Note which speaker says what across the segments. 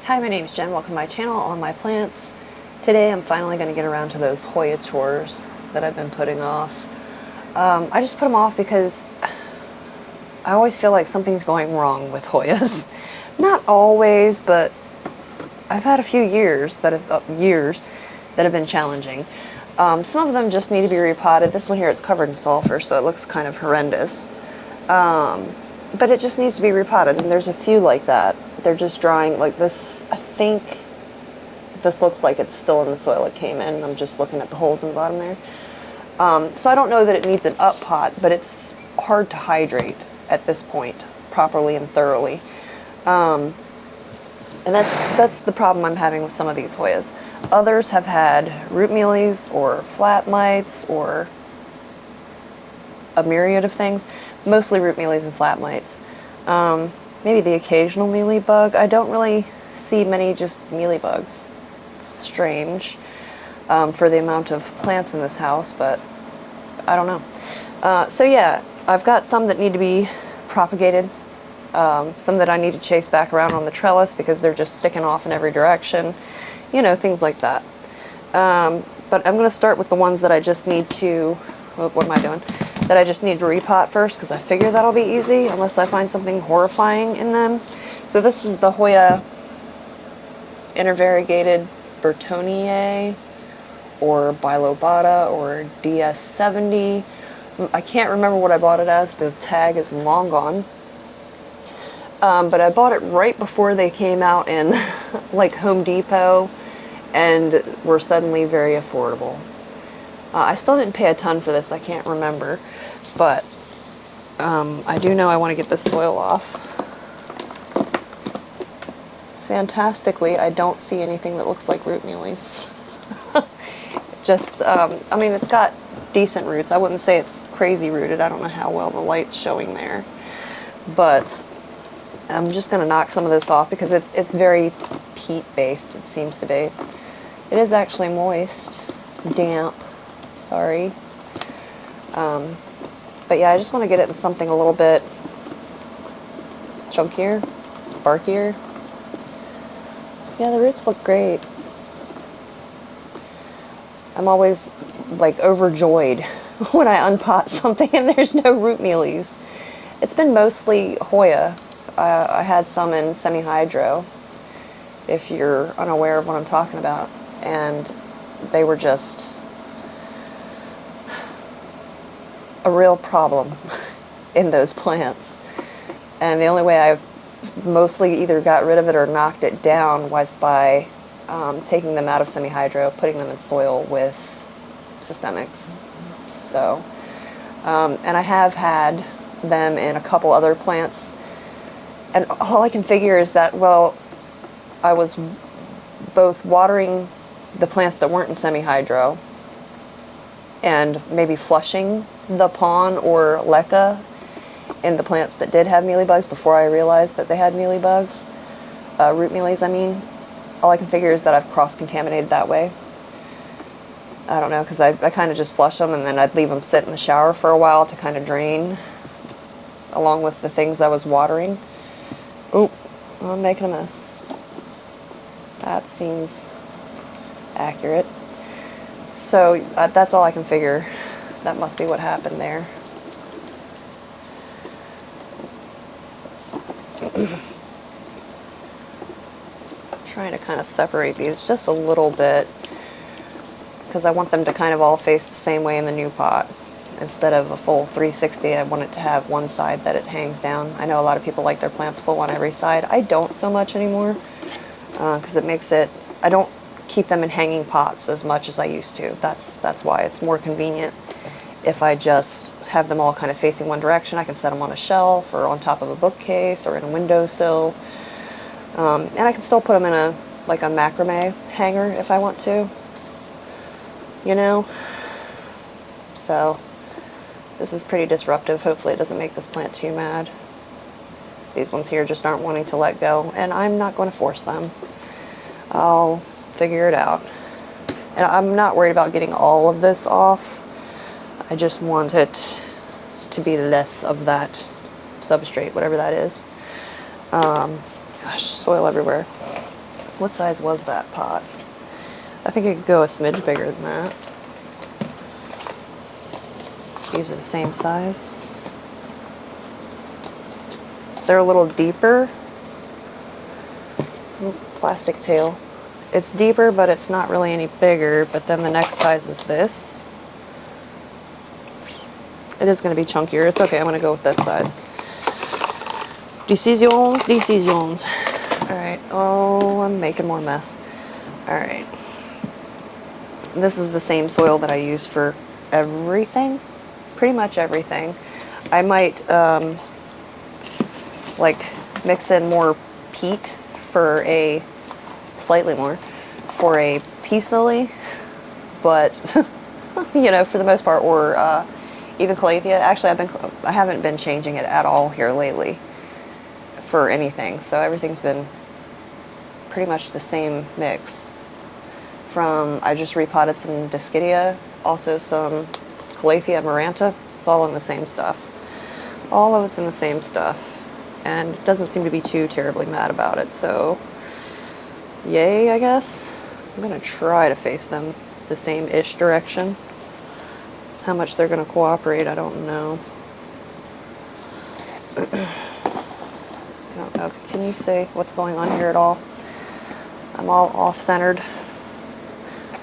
Speaker 1: Hi, my name is Jen. Welcome to my channel, On My Plants. Today I'm finally going to get around to those Hoya chores that I've been putting off. I just put them off because I always feel like something's going wrong with Hoyas. Not always, but I've had a few years that have been challenging. Some of them just need to be repotted. This one here, it's covered in sulfur, so it looks kind of horrendous. But it just needs to be repotted, and there's a few like that. They're just drying like this. I think this looks like it's still in the soil it came in. I'm just looking at the holes in the bottom there. So I don't know that it needs an up pot, but it's hard to hydrate at this point properly and thoroughly. And that's the problem I'm having with some of these Hoyas. Others have had root mealies or flat mites or a myriad of things, mostly root mealies and flat mites. Maybe the occasional mealy bug. I don't really see many just mealy bugs. It's strange for the amount of plants in this house, but I don't know. So yeah, I've got some that need to be propagated, some that I need to chase back around on the trellis because they're just sticking off in every direction, you know, things like that. But I'm going to start with the ones that I just need to, what am I doing? That I just need to repot first because I figure that'll be easy unless I find something horrifying in them. So this is the Hoya intervariegated Bertonier or Bilobata or DS70. I can't remember what I bought it as. The tag is long gone. But I bought it right before they came out in like Home Depot and were suddenly very affordable. I still didn't pay a ton for this, I can't remember, but I do know I want to get this soil off. Fantastically, I don't see anything that looks like root mealies. Just, I mean, it's got decent roots. I wouldn't say it's crazy rooted. I don't know how well the light's showing there, but I'm just going to knock some of this off because it's very peat-based, it seems to be. It is actually moist, damp. Sorry. But yeah, I just want to get it in something a little bit chunkier, barkier. Yeah, the roots look great. I'm always like overjoyed when I unpot something and there's no root mealies. It's been mostly Hoya. I had some in semi-hydro, if you're unaware of what I'm talking about, and they were just a real problem in those plants. And the only way I mostly either got rid of it or knocked it down was by taking them out of semi-hydro, putting them in soil with systemics. So, and I have had them in a couple other plants, and all I can figure is that, well, I was both watering the plants that weren't in semi-hydro and maybe flushing the pon or leca in the plants that did have mealybugs before I realized that they had mealybugs, root mealies, I mean. All I can figure is that I've cross-contaminated that way. I don't know, because I kind of just flush them and then I'd leave them sit in the shower for a while to kind of drain along with the things I was watering. Oop, I'm making a mess. That seems accurate. So that's all I can figure. That must be what happened there. Trying to kind of separate these just a little bit because I want them to kind of all face the same way in the new pot. Instead of a full 360, I want it to have one side that it hangs down. I know a lot of people like their plants full on every side. I don't so much anymore because it makes it, I don't keep them in hanging pots as much as I used to. That's why it's more convenient if I just have them all kind of facing one direction. I can set them on a shelf or on top of a bookcase or in a windowsill. And I can still put them in a macrame hanger if I want to, you know. So this is pretty disruptive. Hopefully it doesn't make this plant too mad. These ones here just aren't wanting to let go, and I'm not going to force them. I'll figure it out. And I'm not worried about getting all of this off. I just want it to be less of that substrate, whatever that is. Gosh, soil everywhere. What size was that pot? I think it could go a smidge bigger than that. These are the same size. They're a little deeper. Plastic tail. It's deeper, but it's not really any bigger. But then the next size is this. It is going to be chunkier. It's okay. I'm going to go with this size. Decisions. Alright. Oh, I'm making more mess. Alright. This is the same soil that I use for everything. Pretty much everything. I might, like, mix in more peat for a, slightly more, for a peace lily. But, you know, for the most part, or, even calathea. Actually, I haven't been changing it at all here lately for anything. So everything's been pretty much the same mix. I just repotted some Discidia, also some Calathea maranta. It's all in the same stuff. All of it's in the same stuff. And it doesn't seem to be too terribly mad about it, so yay, I guess. I'm gonna try to face them the same-ish direction. How much they're gonna cooperate, I don't know. I don't know. Can you say what's going on here at all? I'm all off-centered.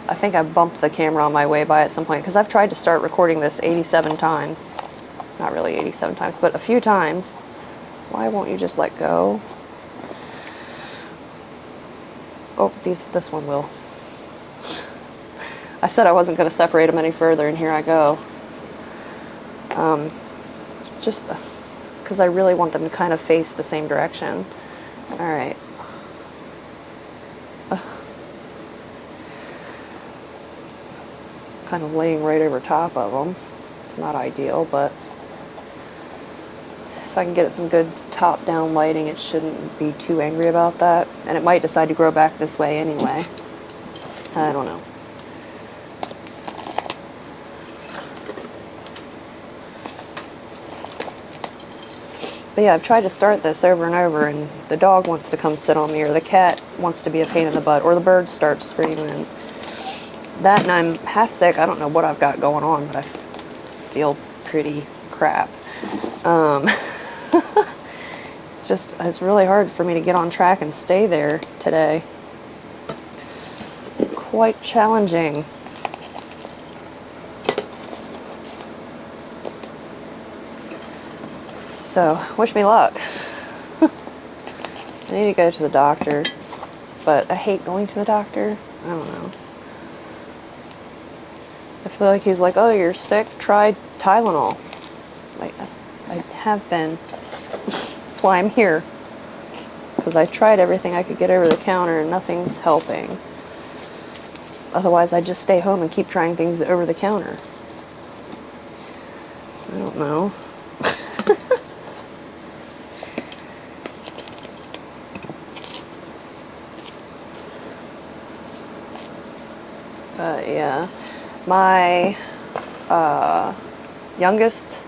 Speaker 1: I think I bumped the camera on my way by at some point, because I've tried to start recording this 87 times. Not really 87 times, but a few times. Why won't you just let go? Oh, this one will. I said I wasn't going to separate them any further, and here I go. Just because I really want them to kind of face the same direction. Alright. Kind of laying right over top of them. It's not ideal, but if I can get it some good top-down lighting, it shouldn't be too angry about that. And it might decide to grow back this way anyway. I don't know. But yeah, I've tried to start this over and over, and the dog wants to come sit on me, or the cat wants to be a pain in the butt, or the bird starts screaming. That, and I'm half sick. I don't know what I've got going on, but I feel pretty crap. It's really hard for me to get on track and stay there today. Quite challenging. So, wish me luck. I need to go to the doctor, but I hate going to the doctor. I don't know. I feel like he's like, oh, you're sick? Try Tylenol. Like, I have been. That's why I'm here. Because I tried everything I could get over the counter and nothing's helping. Otherwise, I'd just stay home and keep trying things over the counter. I don't know. But yeah, my youngest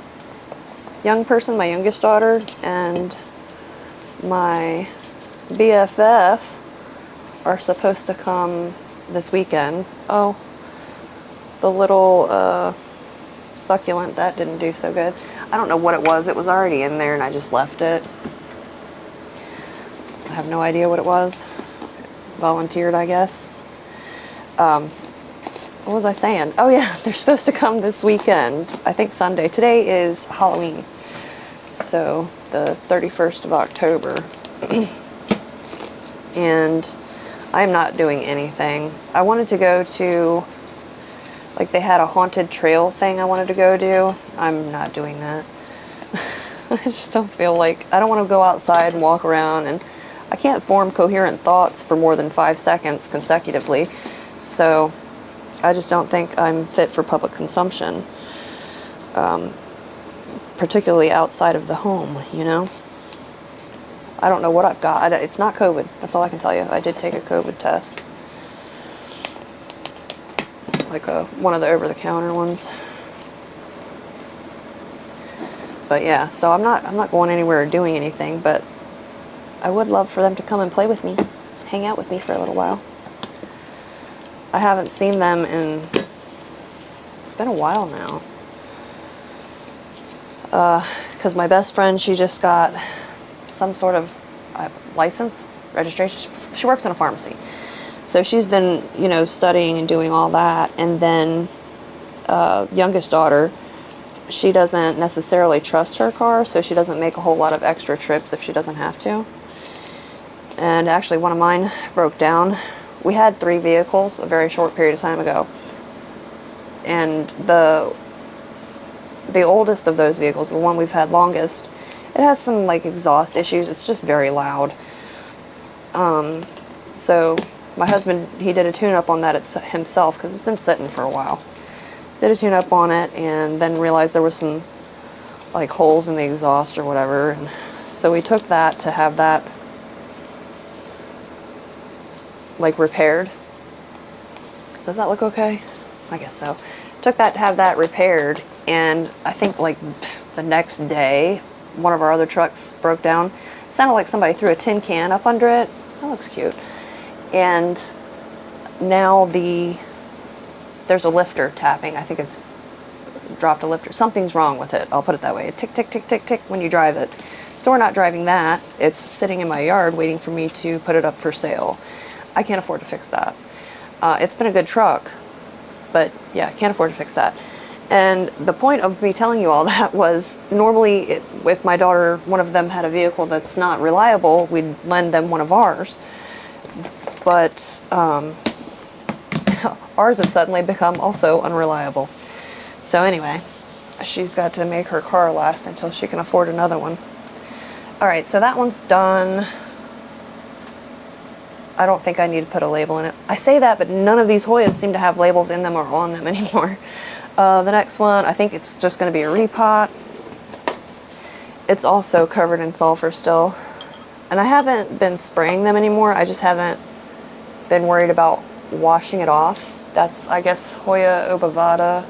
Speaker 1: daughter, and my BFF are supposed to come this weekend. Oh, the little succulent, that didn't do so good. I don't know what it was. It was already in there and I just left it. I have no idea what it was. Volunteered, I guess. What was I saying? Oh yeah, they're supposed to come this weekend. I think Sunday. Today is Halloween. So, the 31st of October. And I'm not doing anything. I wanted to go to, like, they had a haunted trail thing I wanted to go do. I'm not doing that. I just don't feel like, I don't want to go outside and walk around, and I can't form coherent thoughts for more than 5 seconds consecutively. So, I just don't think I'm fit for public consumption. Particularly outside of the home, you know? I don't know what I've got. It's not COVID. That's all I can tell you. I did take a COVID test. Like one of the over-the-counter ones. But yeah, so I'm not going anywhere or doing anything, but I would love for them to come and play with me. hang out with me for a little while. I haven't seen them in, it's been a while now. Because my best friend, she just got some sort of license, registration. She works in a pharmacy. So she's been, you know, studying and doing all that. And then youngest daughter, she doesn't necessarily trust her car, so she doesn't make a whole lot of extra trips if she doesn't have to. And actually one of mine broke down. We had 3 vehicles a very short period of time ago. And the oldest of those vehicles, the one we've had longest, it has some like exhaust issues. It's just very loud. So my husband, he did a tune-up on that himself because it's been sitting for a while. Did a tune-up on it and then realized there was some like holes in the exhaust or whatever. And so we took that to have that like repaired. Does that look okay? I guess so. Took that to have that repaired, and I think like the next day one of our other trucks broke down. It sounded like somebody threw a tin can up under it. That looks cute. And now there's a lifter tapping. I think it's dropped a lifter. Something's wrong with it. I'll put it that way. It tick, tick, tick, tick, tick when you drive it. So we're not driving that. It's sitting in my yard waiting for me to put it up for sale. I can't afford to fix that. It's been a good truck, but yeah, can't afford to fix that. And the point of me telling you all that was normally if my daughter, one of them had a vehicle that's not reliable, we'd lend them one of ours. But ours have suddenly become also unreliable. So anyway, she's got to make her car last until she can afford another one. All right, so that one's done. I don't think I need to put a label in it. I say that, but none of these Hoyas seem to have labels in them or on them anymore. The next one, I think it's just going to be a repot. It's also covered in sulfur still. And I haven't been spraying them anymore. I just haven't been worried about washing it off. That's, I guess, Hoya obovata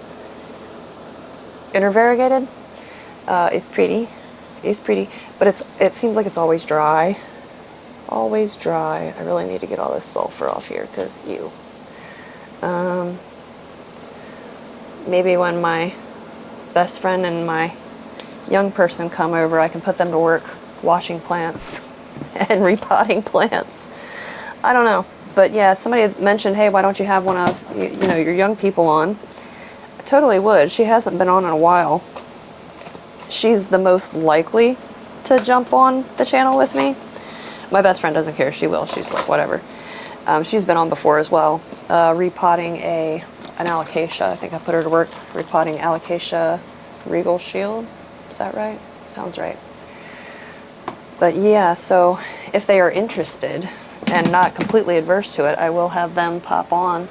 Speaker 1: intervariegated. It's pretty. It's pretty. But it seems like it's always dry. Always dry. I really need to get all this sulfur off here because ew. Maybe when my best friend and my young person come over, I can put them to work washing plants and repotting plants. I don't know. But yeah, somebody had mentioned, hey, why don't you have one of you know, your young people on? I totally would. She hasn't been on in a while. She's the most likely to jump on the channel with me. My best friend doesn't care. She will. She's like, whatever. She's been on before as well. Repotting an alocasia. I think I put her to work repotting alocasia regal shield. Is that right? Sounds right. But yeah, so if they are interested and not completely adverse to it, I will have them pop on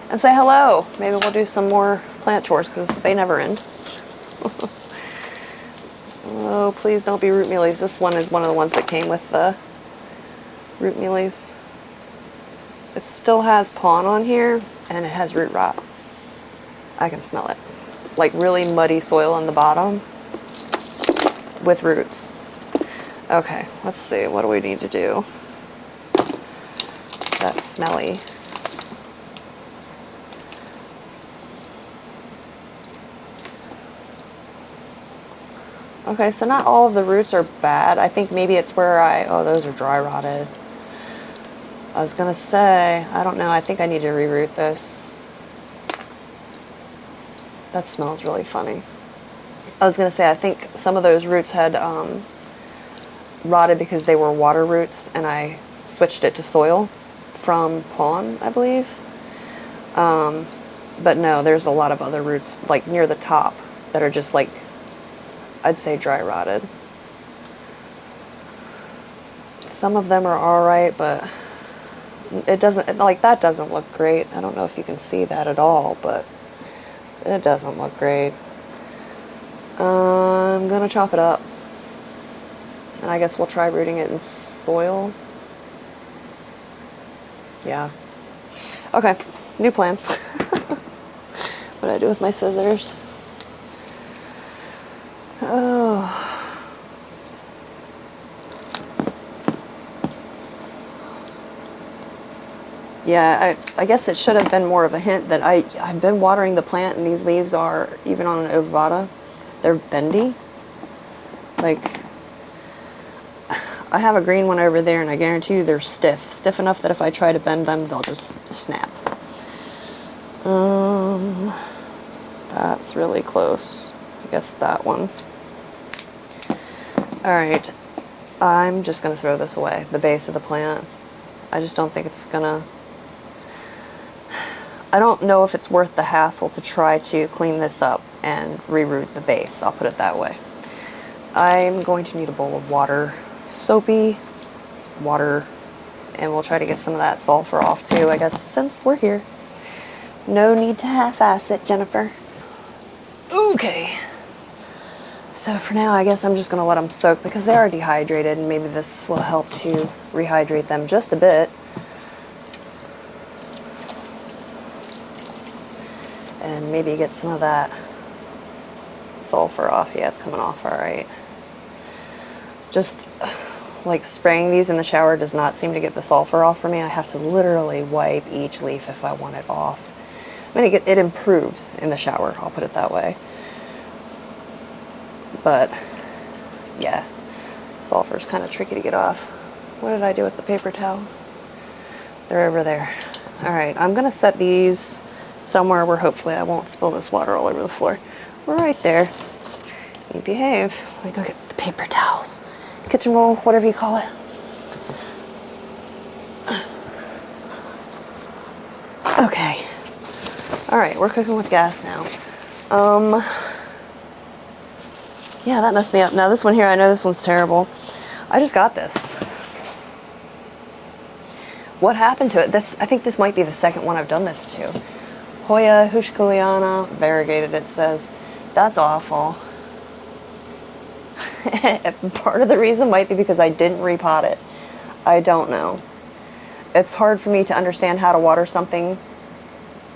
Speaker 1: and say hello. Maybe we'll do some more plant chores because they never end. Oh, please don't be root mealies. This one is one of the ones that came with the root mealies. It still has pawn on here and it has root rot. I can smell it. Like really muddy soil on the bottom with roots. Okay, let's see. What do we need to do? That's smelly. Okay, so not all of the roots are bad. I think maybe it's where oh, those are dry rotted. I was gonna say, I don't know, I think I need to reroot this. That smells really funny. I was gonna say, I think some of those roots had rotted because they were water roots and I switched it to soil from pawn, I believe. But no, there's a lot of other roots like near the top that are just like, I'd say dry rotted. Some of them are alright, but it doesn't, like that doesn't look great. I don't know if you can see that at all, but it doesn't look great. I'm gonna chop it up. And I guess we'll try rooting it in soil. Yeah. Okay, new plan. What do I do with my scissors? Oh. Yeah, I guess it should have been more of a hint that I've been watering the plant, and these leaves are, even on an ovata, they're bendy. Like, I have a green one over there, and I guarantee you they're stiff. Stiff enough that if I try to bend them, they'll just snap. That's really close. I guess that one. Alright, I'm just going to throw this away, the base of the plant. I just don't think it's gonna... I don't know if it's worth the hassle to try to clean this up and reroot the base, I'll put it that way. I'm going to need a bowl of water, soapy water, and we'll try to get some of that sulfur off too, I guess, since we're here. No need to half-ass it, Jennifer. Okay. So for now, I guess I'm just going to let them soak because they are dehydrated, and maybe this will help to rehydrate them just a bit. And maybe get some of that sulfur off. Yeah, it's coming off all right. Just like spraying these in the shower does not seem to get the sulfur off for me. I have to literally wipe each leaf if I want it off. I mean, it improves in the shower, I'll put it that way. But yeah, sulfur's kind of tricky to get off. What did I do with the paper towels? They're over there. All right, I'm gonna set these somewhere where hopefully I won't spill this water all over the floor. We're right there. You behave. Let me go get the paper towels. Kitchen roll, whatever you call it. Okay. All right, we're cooking with gas now. Yeah, that messed me up. Now this one here, I know this one's terrible. I just got this. What happened to it? I think this might be the second one I've done this to. Hoya hushkaliana, variegated, it says. That's awful. Part of the reason might be because I didn't repot it. I don't know. It's hard for me to understand how to water something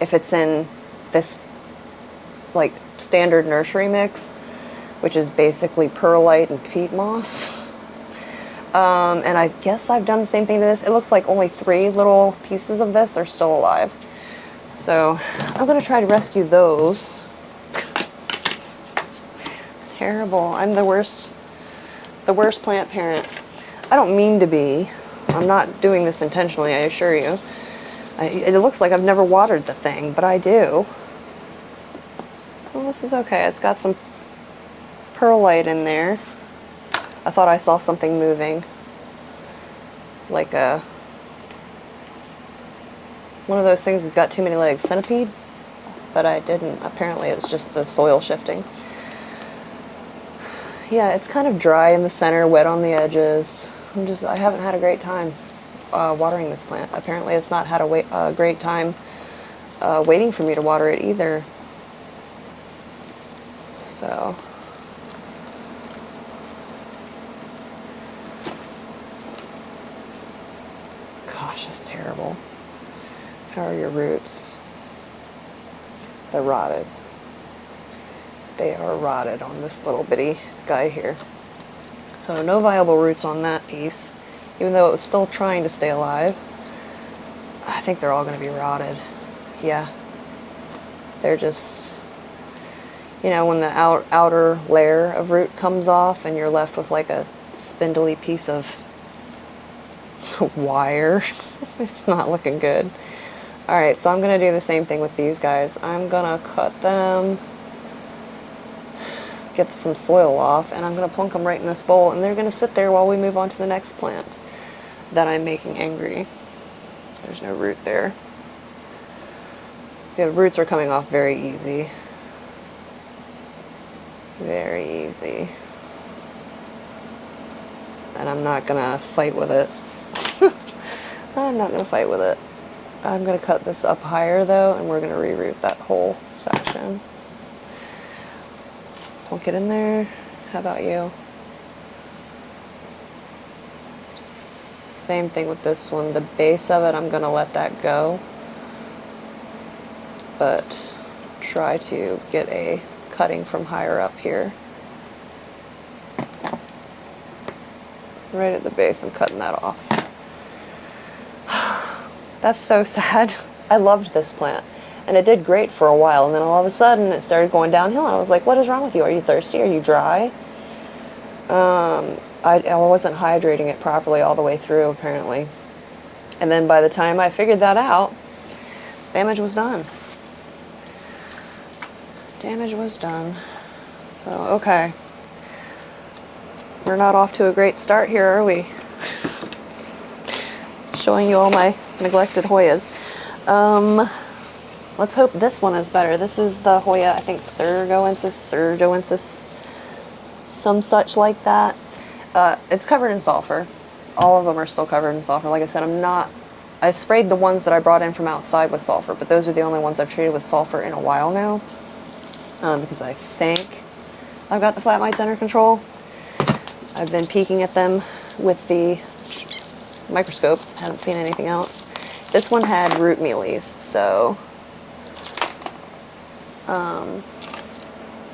Speaker 1: if it's in this like standard nursery mix, which is basically perlite and peat moss. And I guess I've done the same thing to this. It looks like only 3 little pieces of this are still alive. So I'm gonna try to rescue those. Terrible. I'm the worst plant parent. I don't mean to be. I'm not doing this intentionally, I assure you. It looks like I've never watered the thing, but I do. Well, this is okay. It's got some perlite in there. I thought I saw something moving. Like one of those things that's got too many legs. Centipede? But I didn't. Apparently it's just the soil shifting. Yeah, it's kind of dry in the center, wet on the edges. I haven't had a great time watering this plant. Apparently it's not had a great time waiting for me to water it either. So... Gosh, that's terrible. How are your roots? They're rotted. They are rotted on this little bitty guy here. So no viable roots on that piece, even though it was still trying to stay alive. I think they're all going to be rotted. Yeah. They're just, you know, when the outer layer of root comes off and you're left with like a spindly piece of wire. It's not looking good. Alright, so I'm going to do the same thing with these guys. I'm going to cut them, get some soil off, and I'm going to plunk them right in this bowl, and they're going to sit there while we move on to the next plant that I'm making angry. There's no root there. The roots are coming off very easy. Very easy. And I'm not going to fight with it. I'm not going to fight with it. I'm going to cut this up higher though, and we're going to reroot that whole section. Plunk it in there. How about you? Same thing with this one. The base of it, I'm going to let that go. But try to get a cutting from higher up here. Right at the base, I'm cutting that off. That's so sad. I loved this plant, and it did great for a while, and then all of a sudden it started going downhill, and I was like, what is wrong with you? Are you thirsty? Are you dry? I wasn't hydrating it properly all the way through, apparently. And then by the time I figured that out, damage was done. Damage was done. So, okay. We're not off to a great start here, are we? Showing you all my neglected Hoyas. Let's hope this one is better. This is the Hoya, I think Surgoensis, some such like that. It's covered in sulfur. All of them are still covered in sulfur. Like I said, I sprayed the ones that I brought in from outside with sulfur, but those are the only ones I've treated with sulfur in a while now. Because I think I've got the flat mites under control. I've been peeking at them with the microscope. Haven't seen anything else. This one had root mealies, so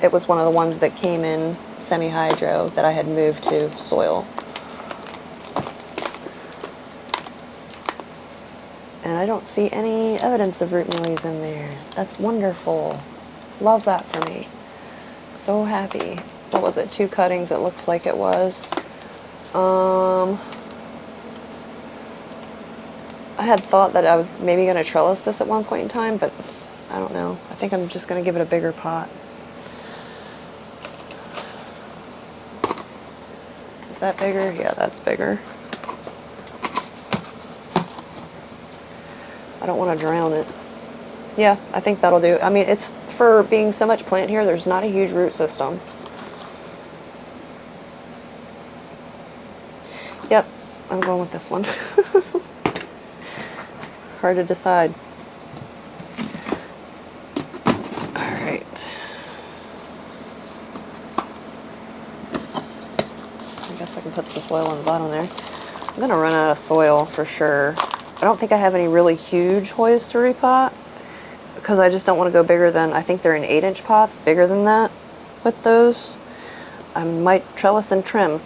Speaker 1: it was one of the ones that came in semi-hydro that I had moved to soil. And I don't see any evidence of root mealies in there. That's wonderful. Love that for me. So happy. What was it? 2 cuttings, it looks like it was. I had thought that I was maybe going to trellis this at one point in time, but I don't know. I think I'm just going to give it a bigger pot. Is that bigger? Yeah, that's bigger. I don't want to drown it. Yeah, I think that'll do. I mean, it's for being so much plant here, there's not a huge root system. Yep, I'm going with this one. Hard to decide. Alright. I guess I can put some soil on the bottom there. I'm going to run out of soil for sure. I don't think I have any really huge Hoyas to repot, because I just don't want to go bigger than, I think they're in 8-inch pots, bigger than that with those. I might trellis and trim,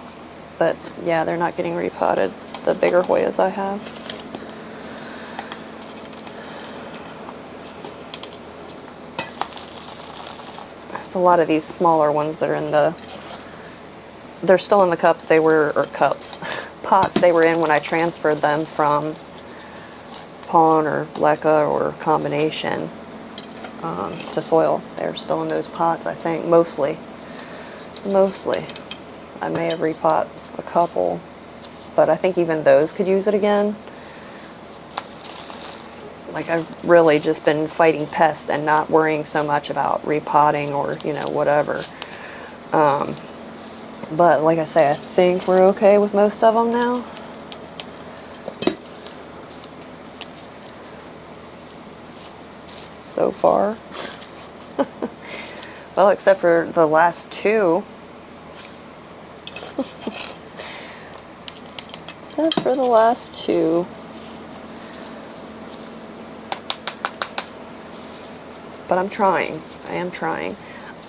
Speaker 1: but yeah, they're not getting repotted, the bigger Hoyas I have. It's a lot of these smaller ones that are in the, they're still in the cups they were, or cups, pots they were in when I transferred them from Pawn or Leca or combination to soil. They're still in those pots, I think, mostly. Mostly. I may have repot a couple, but I think even those could use it again. Like, I've really just been fighting pests and not worrying so much about repotting or, you know, whatever. But like I say, I think we're okay with most of them now. So far. Well, except for the last 2. Except for the last 2. But I'm trying. I am trying.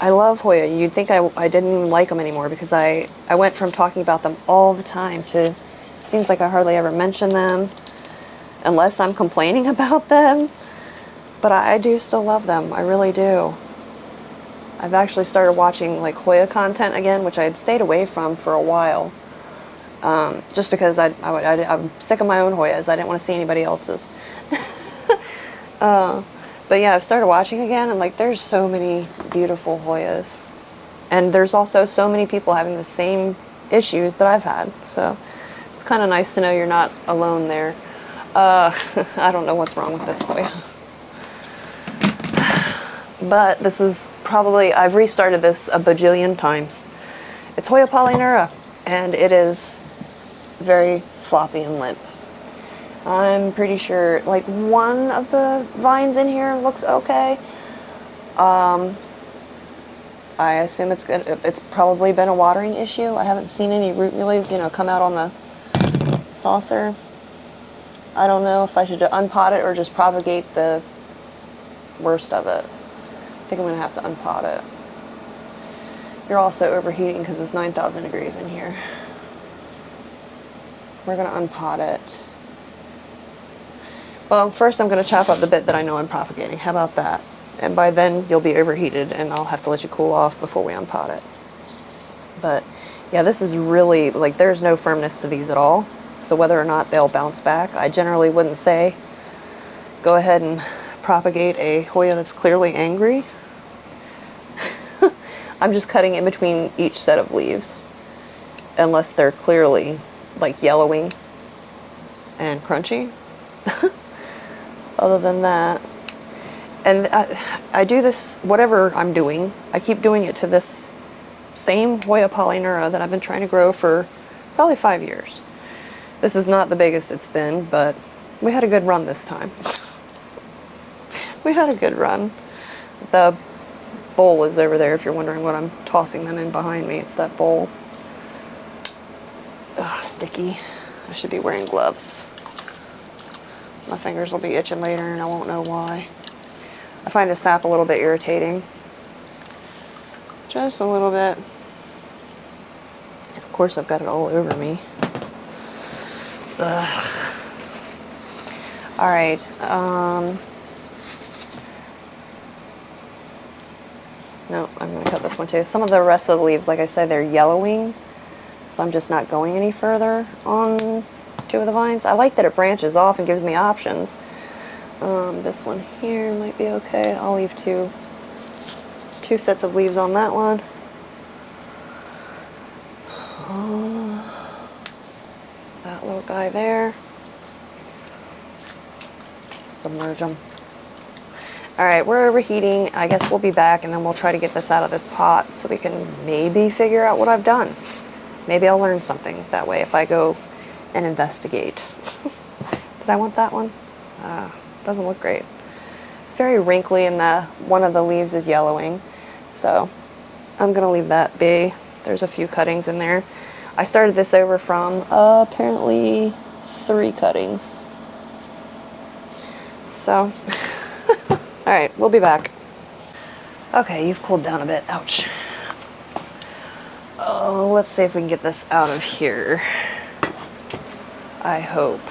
Speaker 1: I love Hoya. You'd think I didn't even like them anymore, because I went from talking about them all the time to, seems like I hardly ever mention them unless I'm complaining about them. But I do still love them. I really do. I've actually started watching like Hoya content again, which I had stayed away from for a while. Just because I'm sick of my own Hoyas. I didn't want to see anybody else's. But yeah, I've started watching again, and like, there's so many beautiful Hoyas. And there's also so many people having the same issues that I've had. So it's kind of nice to know you're not alone there. I don't know what's wrong with this Hoya. But this is probably, I've restarted this a bajillion times. It's Hoya Polyneura, and it is very floppy and limp. I'm pretty sure, like, one of the vines in here looks okay. I assume it's good. It's probably been a watering issue. I haven't seen any root mealies, you know, come out on the saucer. I don't know if I should unpot it or just propagate the worst of it. I think I'm going to have to unpot it. You're also overheating because it's 9,000 degrees in here. We're going to unpot it. Well, first I'm going to chop up the bit that I know I'm propagating. How about that? And by then you'll be overheated and I'll have to let you cool off before we unpot it. But yeah, this is really, like, there's no firmness to these at all. So whether or not they'll bounce back, I generally wouldn't say go ahead and propagate a Hoya that's clearly angry. I'm just cutting in between each set of leaves, unless they're clearly like yellowing and crunchy. Other than that, and I do this, whatever I'm doing, I keep doing it to this same Hoya polynura that I've been trying to grow for probably 5 years. This is not the biggest it's been, but we had a good run this time. We had a good run. The bowl is over there if you're wondering what I'm tossing them in behind me. It's that bowl. Ugh, sticky. I should be wearing gloves. My fingers will be itching later and I won't know why. I find the sap a little bit irritating. Just a little bit. And of course I've got it all over me. Ugh. Alright, no, I'm going to cut this one too. Some of the rest of the leaves, like I said, they're yellowing, so I'm just not going any further on 2 of the vines. I like that it branches off and gives me options. This one here might be okay. I'll leave two sets of leaves on that one. That little guy there. Submerge them. Alright, we're overheating. I guess we'll be back and then we'll try to get this out of this pot so we can maybe figure out what I've done. Maybe I'll learn something that way if I go and investigate. Did I want that one? Doesn't look great. It's very wrinkly and one of the leaves is yellowing. So I'm going to leave that be. There's a few cuttings in there. I started this over from apparently 3 cuttings. So... Alright, we'll be back. Okay, you've cooled down a bit. Ouch. Oh, let's see if we can get this out of here. I hope.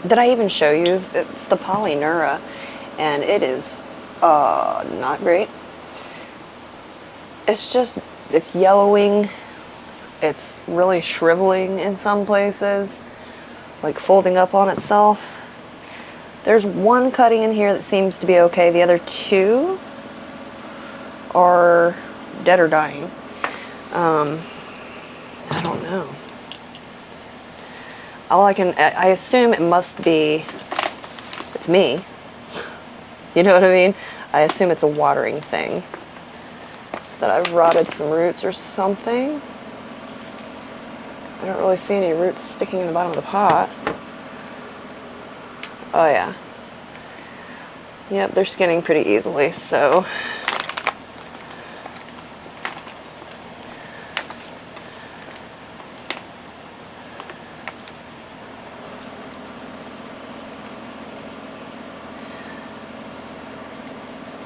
Speaker 1: Did I even show you? It's the polynura, and it is not great. It's yellowing. It's really shriveling in some places, like folding up on itself. There's one cutting in here that seems to be okay. The other 2 are dead or dying. I don't know. I assume it must be, it's me. You know what I mean? I assume it's a watering thing. That I've rotted some roots or something. I don't really see any roots sticking in the bottom of the pot. Oh yeah. Yep, they're skinning pretty easily, so.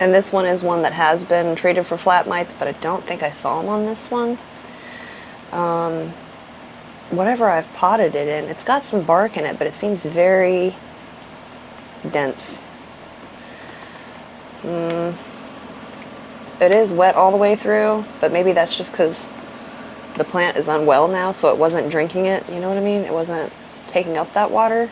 Speaker 1: And this one is one that has been treated for flat mites, but I don't think I saw them on this one. Whatever I've potted it in, it's got some bark in it, but it seems very dense. It is wet all the way through, but maybe that's just because the plant is unwell now, so it wasn't drinking it, you know what I mean? It wasn't taking up that water.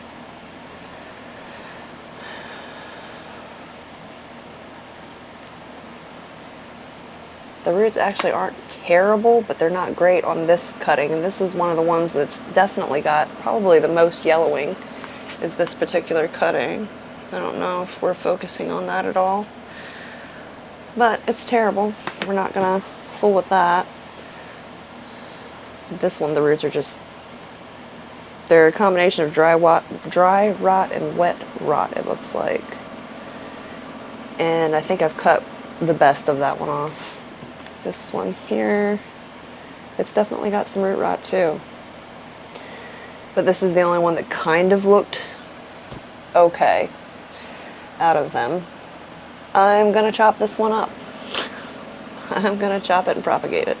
Speaker 1: The roots actually aren't terrible, but they're not great on this cutting, and this is one of the ones that's definitely got probably the most yellowing, is this particular cutting. I don't know if we're focusing on that at all, but it's terrible. We're not gonna fool with that. This one, the roots are just, they're a combination of dry rot and wet rot, it looks like. And I think I've cut the best of that one off. This one here, it's definitely got some root rot too. But this is the only one that kind of looked okay out of them. I'm gonna chop this one up. I'm gonna chop it and propagate it.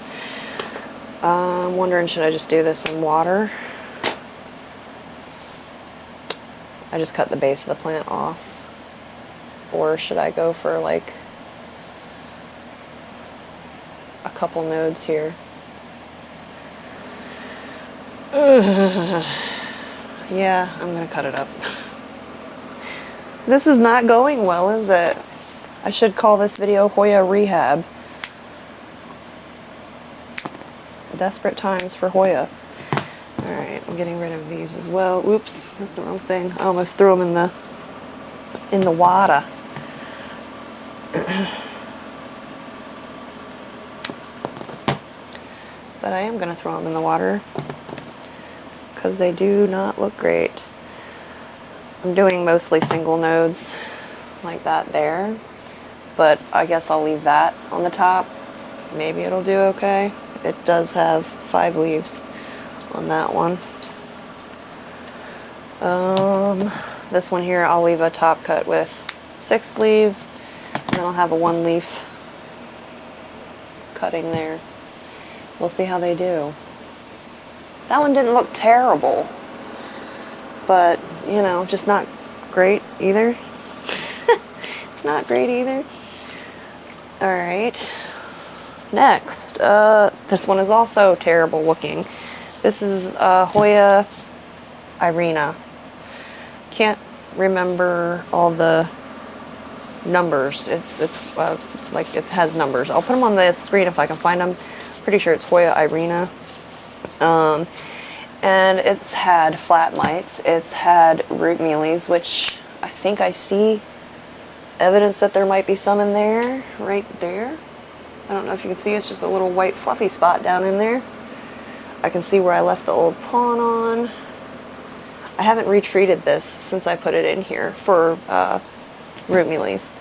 Speaker 1: I'm wondering, should I just do this in water? I just cut the base of the plant off. Or should I go for like a couple nodes here? Yeah, I'm gonna cut it up. This is not going well, is it? I should call this video Hoya Rehab. Desperate times for Hoya. Alright, I'm getting rid of these as well. Oops, that's the wrong thing. I almost threw them in the water. But I am going to throw them in the water because they do not look great. I'm doing mostly single nodes like that there, but I guess I'll leave that on the top. Maybe it'll do okay. It does have 5 leaves on that one. This one here I'll leave a top cut with 6 leaves, and then I'll have a 1 leaf cutting there. We'll see how they do. That one didn't look terrible, but you know, just not great either. Not great either. Alright, next, this one is also terrible looking. This is Hoya Irina. Can't remember all the numbers. It's like it has numbers. I'll put them on the screen if I can find them. Pretty sure it's Hoya Irina. And it's had flat mites. It's had root mealies, which I think I see evidence that there might be some in there, right there. I don't know if you can see, it's just a little white fluffy spot down in there. I can see where I left the old pawn on. I haven't retreated this since I put it in here for root mealies.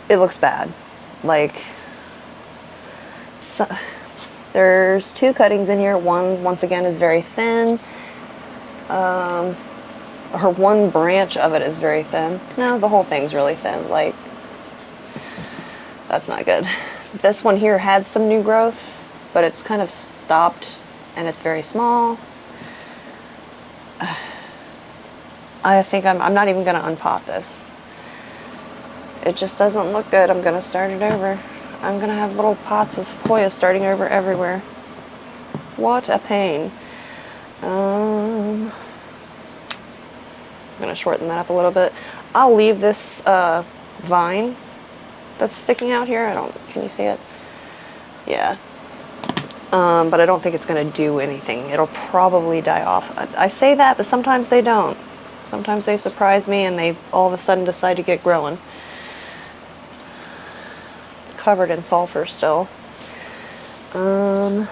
Speaker 1: It looks bad. Like, so, there's 2 cuttings in here. One, once again, is very thin. Or one branch of it is very thin. No, the whole thing's really thin. Like, that's not good. This one here had some new growth, but it's kind of stopped and it's very small. I think I'm not even going to unpot this. It just doesn't look good. I'm going to start it over. I'm going to have little pots of Hoya starting over everywhere. What a pain. I'm going to shorten that up a little bit. I'll leave this vine that's sticking out here. Can you see it? Yeah. But I don't think it's going to do anything. It'll probably die off. I say that, but sometimes they don't. Sometimes they surprise me and they all of a sudden decide to get growing. It's covered in sulfur still. I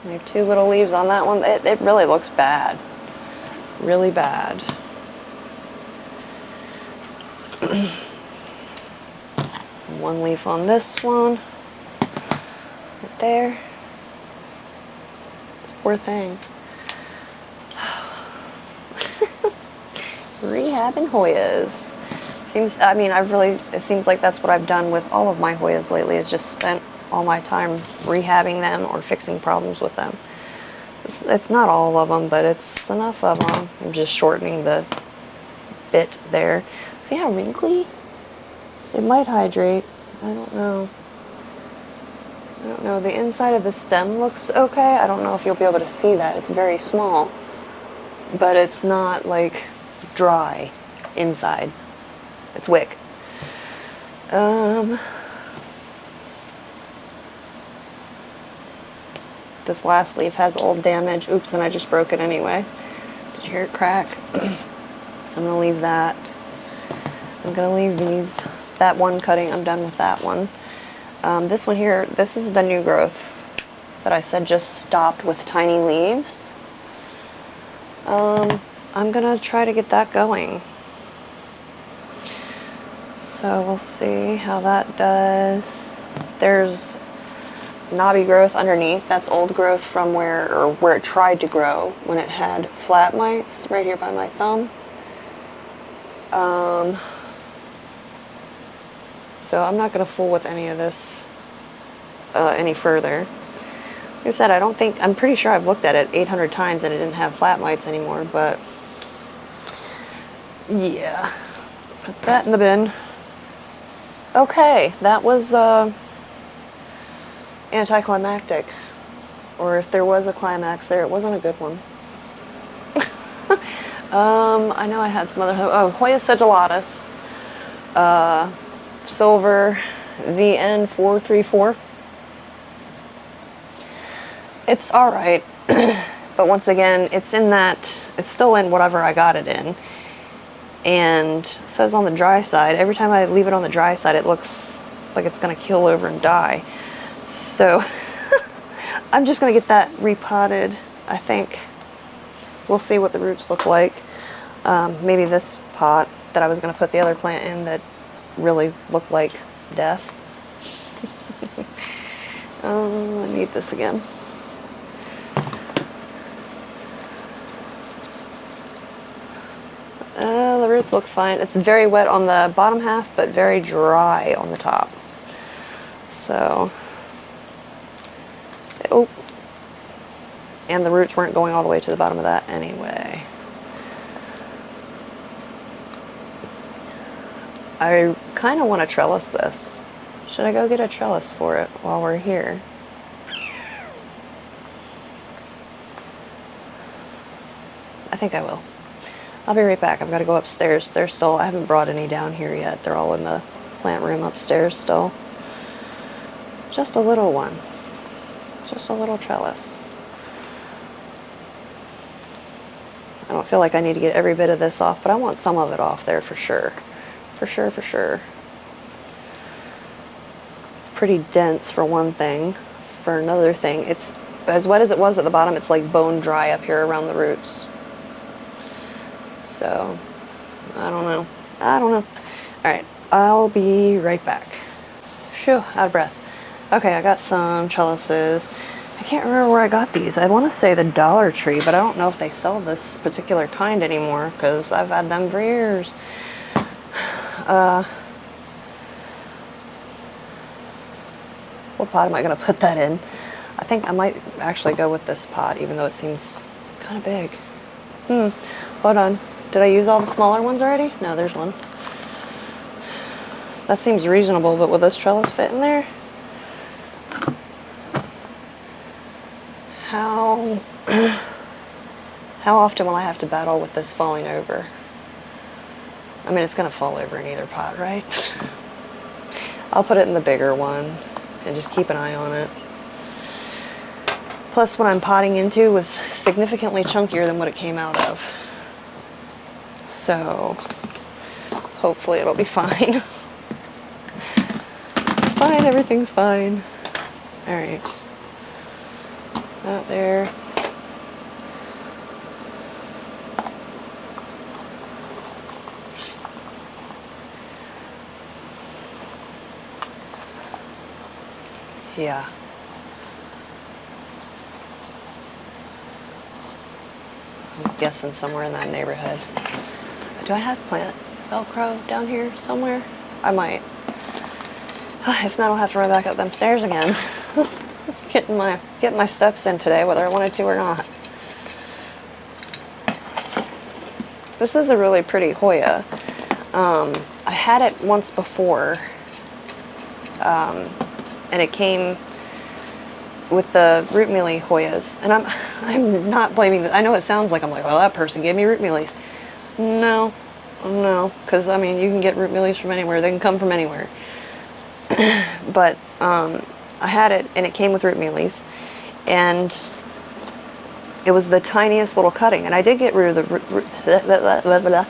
Speaker 1: have 2 little leaves on that one. It really looks bad. Really bad. One leaf on this one. Right there. This poor thing. Rehabbing Hoyas. It seems like that's what I've done with all of my Hoyas lately, is just spent all my time rehabbing them or fixing problems with them. It's not all of them, but it's enough of them. I'm just shortening the bit there. See how wrinkly? It might hydrate. I don't know. The inside of the stem looks okay. I don't know if you'll be able to see that. It's very small, but it's not like dry inside. It's wick. This last leaf has old damage. Oops, and I just broke it anyway. Did you hear it crack? I'm gonna leave that. I'm gonna leave that one cutting. I'm done with that one. This one here, this is the new growth that I said just stopped with tiny leaves. I'm gonna try to get that going. So we'll see how that does. There's knobby growth underneath. That's old growth from where it tried to grow when it had flat mites right here by my thumb. So I'm not going to fool with any of this any further. Like I said, I'm pretty sure I've looked at it 800 times and it didn't have flat mites anymore, but yeah. Put that in the bin. Okay, that was anticlimactic. Or if there was a climax there, it wasn't a good one. I know I had some other, Hoya segillatus, silver VN434. It's alright, but once again, it's still in whatever I got it in. And it says on the dry side, every time I leave it on the dry side, it looks like it's going to keel over and die. So I'm just going to get that repotted, I think. We'll see what the roots look like. Maybe this pot that I was going to put the other plant in that really looked like death. I need this again. The roots look fine. It's very wet on the bottom half, but very dry on the top. So, oh, and the roots weren't going all the way to the bottom of that anyway. I kind of want to trellis this. Should I go get a trellis for it while we're here? I think I will. I'll be right back. I've got to go upstairs. I haven't brought any down here yet. They're all in the plant room upstairs still. Just a little one. Just a little trellis. I don't feel like I need to get every bit of this off, but I want some of it off there for sure. For sure, for sure. It's pretty dense for one thing. For another thing, it's as wet as it was at the bottom, it's like bone dry up here around the roots. So, I don't know. Alright, I'll be right back. Phew, out of breath. Okay, I got some trellises. I can't remember where I got these. I want to say the Dollar Tree, but I don't know if they sell this particular kind anymore, because I've had them for years. What pot am I going to put that in? I think I might actually go with this pot, even though it seems kind of big. Hold on. Did I use all the smaller ones already? No, there's one. That seems reasonable, but will this trellis fit in there? How often will I have to battle with this falling over? I mean, it's going to fall over in either pot, right? I'll put it in the bigger one and just keep an eye on it. Plus, what I'm potting into was significantly chunkier than what it came out of. So, hopefully it'll be fine. It's fine, everything's fine. Alright. That there. Yeah. I'm guessing somewhere in that neighborhood. Do I have plant Velcro down here somewhere? I might. If not, I'll have to run back up them stairs again. Getting my steps in today, whether I wanted to or not. This is a really pretty Hoya. I had it once before, and it came with the root mealy Hoyas, and I'm not blaming this. I know it sounds like I'm like, well, that person gave me root mealies. No, because I mean, you can get root mealies from anywhere. They can come from anywhere. But I had it, and it came with root mealies, and it was the tiniest little cutting, and I did get rid of the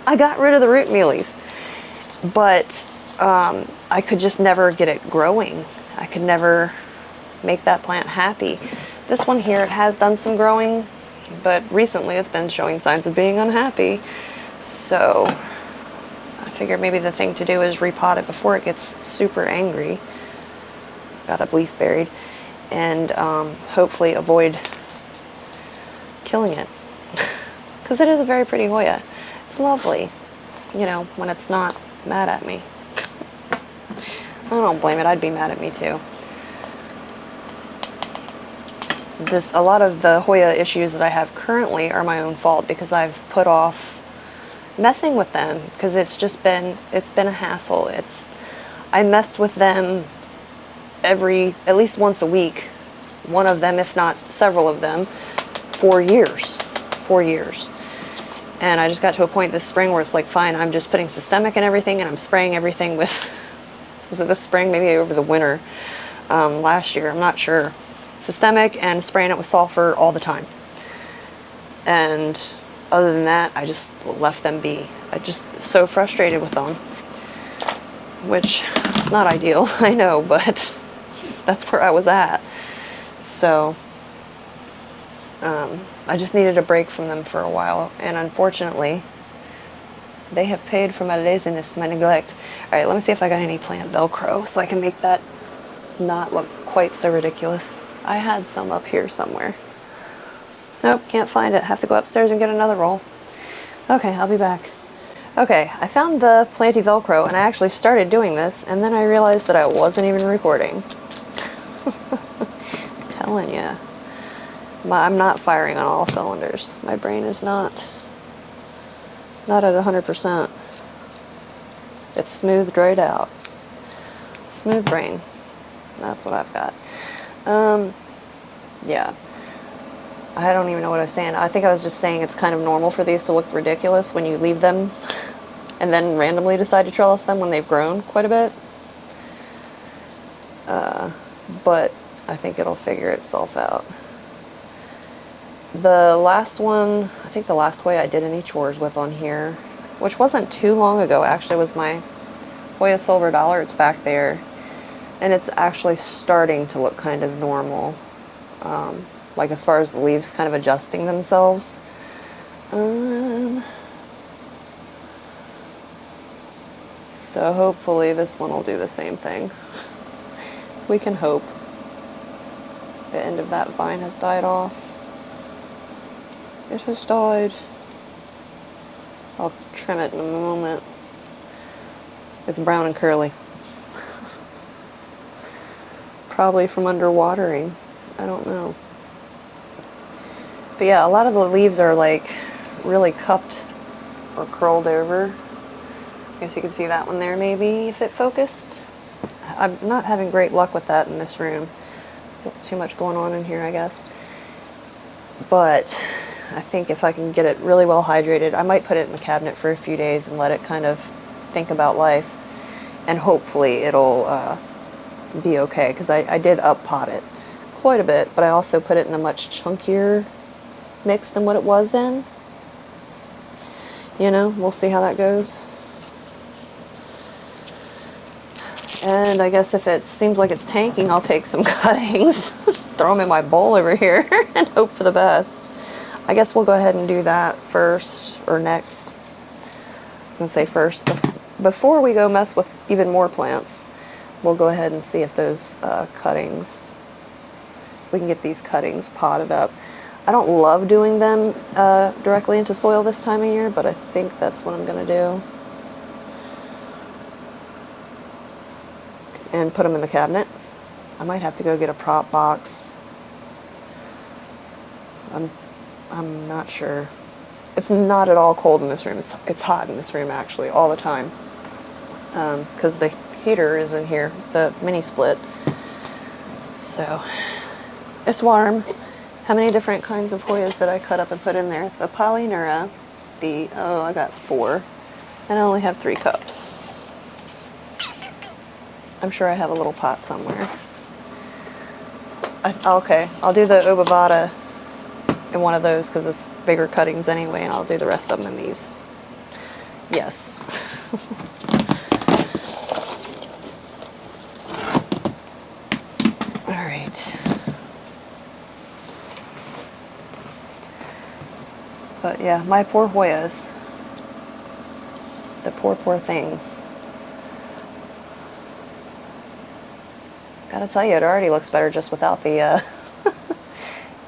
Speaker 1: I got rid of the root mealies, but I could just never get it growing. I could never make that plant happy. This one here, it has done some growing, but recently it's been showing signs of being unhappy. So I figured maybe the thing to do is repot it before it gets super angry. Got a leaf buried, and hopefully avoid killing it. Because it is a very pretty Hoya. It's lovely, you know, when it's not mad at me. I don't blame it. I'd be mad at me too. a lot of the Hoya issues that I have currently are my own fault because I've put off messing with them because it's been a hassle. I messed with them at least once a week, one of them, if not several of them, for years. And I just got to a point this spring where it's like, fine, I'm just putting systemic in everything and I'm spraying everything with, was it this spring? Maybe over the winter last year, I'm not sure. Systemic and spraying it with sulfur all the time. And other than that, I just left them be. I just so frustrated with them, which it's not ideal, I know, but that's where I was at. So I just needed a break from them for a while, and unfortunately, they have paid for my laziness, my neglect. All right, let me see if I got any plant Velcro so I can make that not look quite so ridiculous. I had some up here somewhere. Nope, can't find it. Have to go upstairs and get another roll. Okay, I'll be back. Okay, I found the planty Velcro, and I actually started doing this, and then I realized that I wasn't even recording. Telling ya. I'm not firing on all cylinders. My brain is not at 100%. It's smoothed right out. Smooth brain. That's what I've got. Yeah. I don't even know what I was saying. I think I was just saying it's kind of normal for these to look ridiculous when you leave them and then randomly decide to trellis them when they've grown quite a bit. But I think it'll figure itself out. The last one, I think the last Hoya I did any chores with on here, which wasn't too long ago, actually, was my Hoya Silver Dollar. It's back there. And it's actually starting to look kind of normal. Like as far as the leaves kind of adjusting themselves. So hopefully this one will do the same thing. We can hope. The end of that vine has died off. It has died. I'll trim it in a moment. It's brown and curly. Probably from underwatering. I don't know. But yeah, a lot of the leaves are like really cupped or curled over. I guess you can see that one there maybe if it focused. I'm not having great luck with that in this room. There's too much going on in here, I guess. But I think if I can get it really well hydrated, I might put it in the cabinet for a few days and let it kind of think about life. And hopefully it'll be okay, because I did up pot it quite a bit, but I also put it in a much chunkier mix than what it was in. You know, we'll see how that goes. And I guess if it seems like it's tanking, I'll take some cuttings, throw them in my bowl over here, and hope for the best. I guess we'll go ahead and do that first, or next. I was going to say first. Before we go mess with even more plants, we'll go ahead and see if those cuttings, we can get these cuttings potted up. I don't love doing them directly into soil this time of year, but I think that's what I'm going to do. And put them in the cabinet. I might have to go get a prop box. I'm not sure. It's not at all cold in this room. It's hot in this room actually all the time. Because the heater is in here, the mini split. So it's warm. How many different kinds of Hoyas did I cut up and put in there? The Polynura, I got 4, and I only have 3 cups. I'm sure I have a little pot somewhere. Okay, I'll do the Obavata in one of those because it's bigger cuttings anyway, and I'll do the rest of them in these. Yes. All right. But yeah, my poor Hoyas. The poor things. Gotta tell you, it already looks better just without the,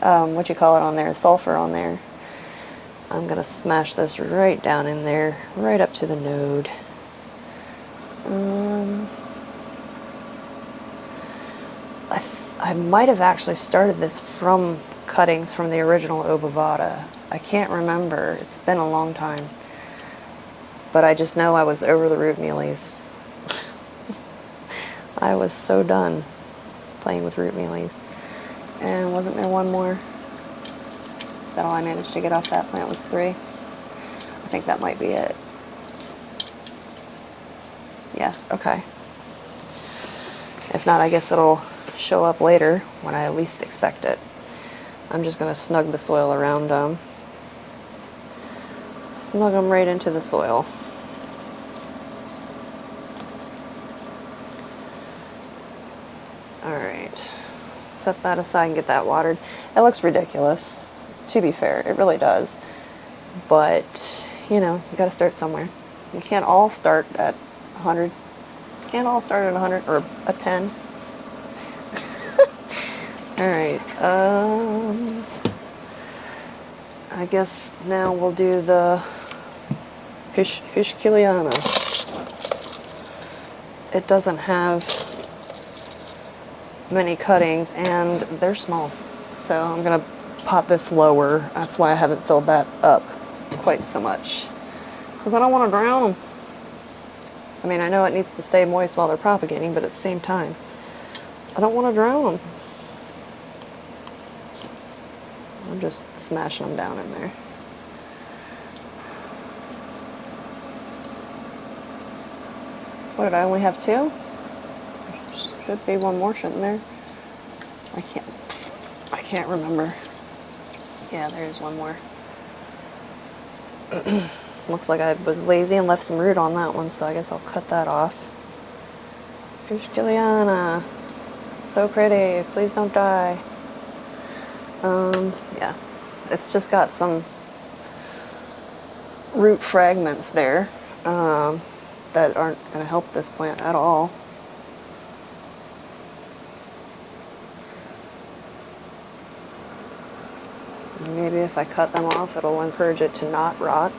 Speaker 1: what you call it on there, sulfur on there. I'm gonna smash this right down in there, right up to the node. I might have actually started this from cuttings from the original Obovata. I can't remember. It's been a long time. But I just know I was over the root mealies. I was so done playing with root mealies. And wasn't there one more? Is that all I managed to get off that plant was 3? I think that might be it. Yeah, okay. If not, I guess it'll show up later when I least expect it. I'm just going to snug the soil around them. Snug them right into the soil. Alright, set that aside and get that watered. It looks ridiculous, to be fair, it really does. But, you know, you gotta start somewhere. You can't all start at 100. You can't all start at 100 or a 10. Alright, I guess now we'll do the Hishkiliana. It doesn't have many cuttings and they're small, so I'm gonna pot this lower. That's why I haven't filled that up quite so much, because I don't want to drown them. I mean, I know it needs to stay moist while they're propagating, but at the same time I don't want to drown them. I'm just smashing them down in there. What did I only have 2? Should be one more, shouldn't there? I can't remember. Yeah, there's one more. Looks like I was lazy and left some root on that one, so I guess I'll cut that off. Hishkiliana. So pretty. Please don't die. Yeah. It's just got some root fragments there that aren't going to help this plant at all. Maybe if I cut them off, it'll encourage it to not rot.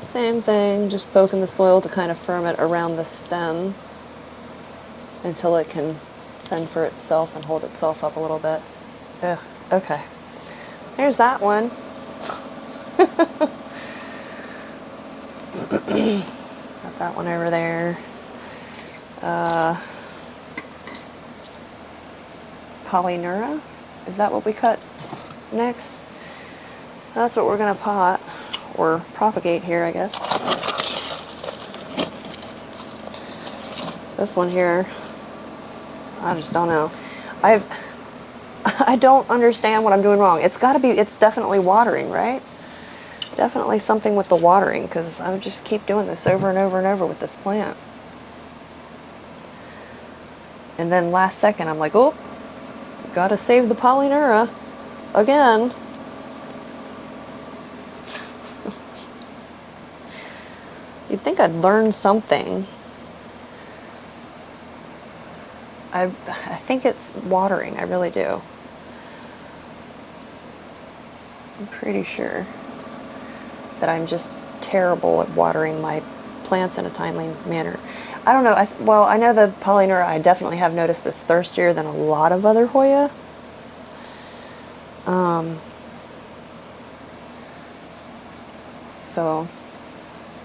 Speaker 1: Same thing, just poking the soil to kind of firm it around the stem until it can fend for itself and hold itself up a little bit. Ugh, okay. There's that one. Set that one over there. Polynura? Is that what we cut next? That's what we're going to pot, or propagate here, I guess. This one here, I just don't know. I don't understand what I'm doing wrong. It's got to be, it's definitely watering, right? Definitely something with the watering, because I would just keep doing this over and over and over with this plant. And then last second, I'm like, oh, gotta save the Polynura again. You'd think I'd learn something. I think it's watering, I really do. I'm pretty sure that I'm just terrible at watering my plants in a timely manner. I don't know, well, I know the Polynura, I definitely have noticed is thirstier than a lot of other Hoya. So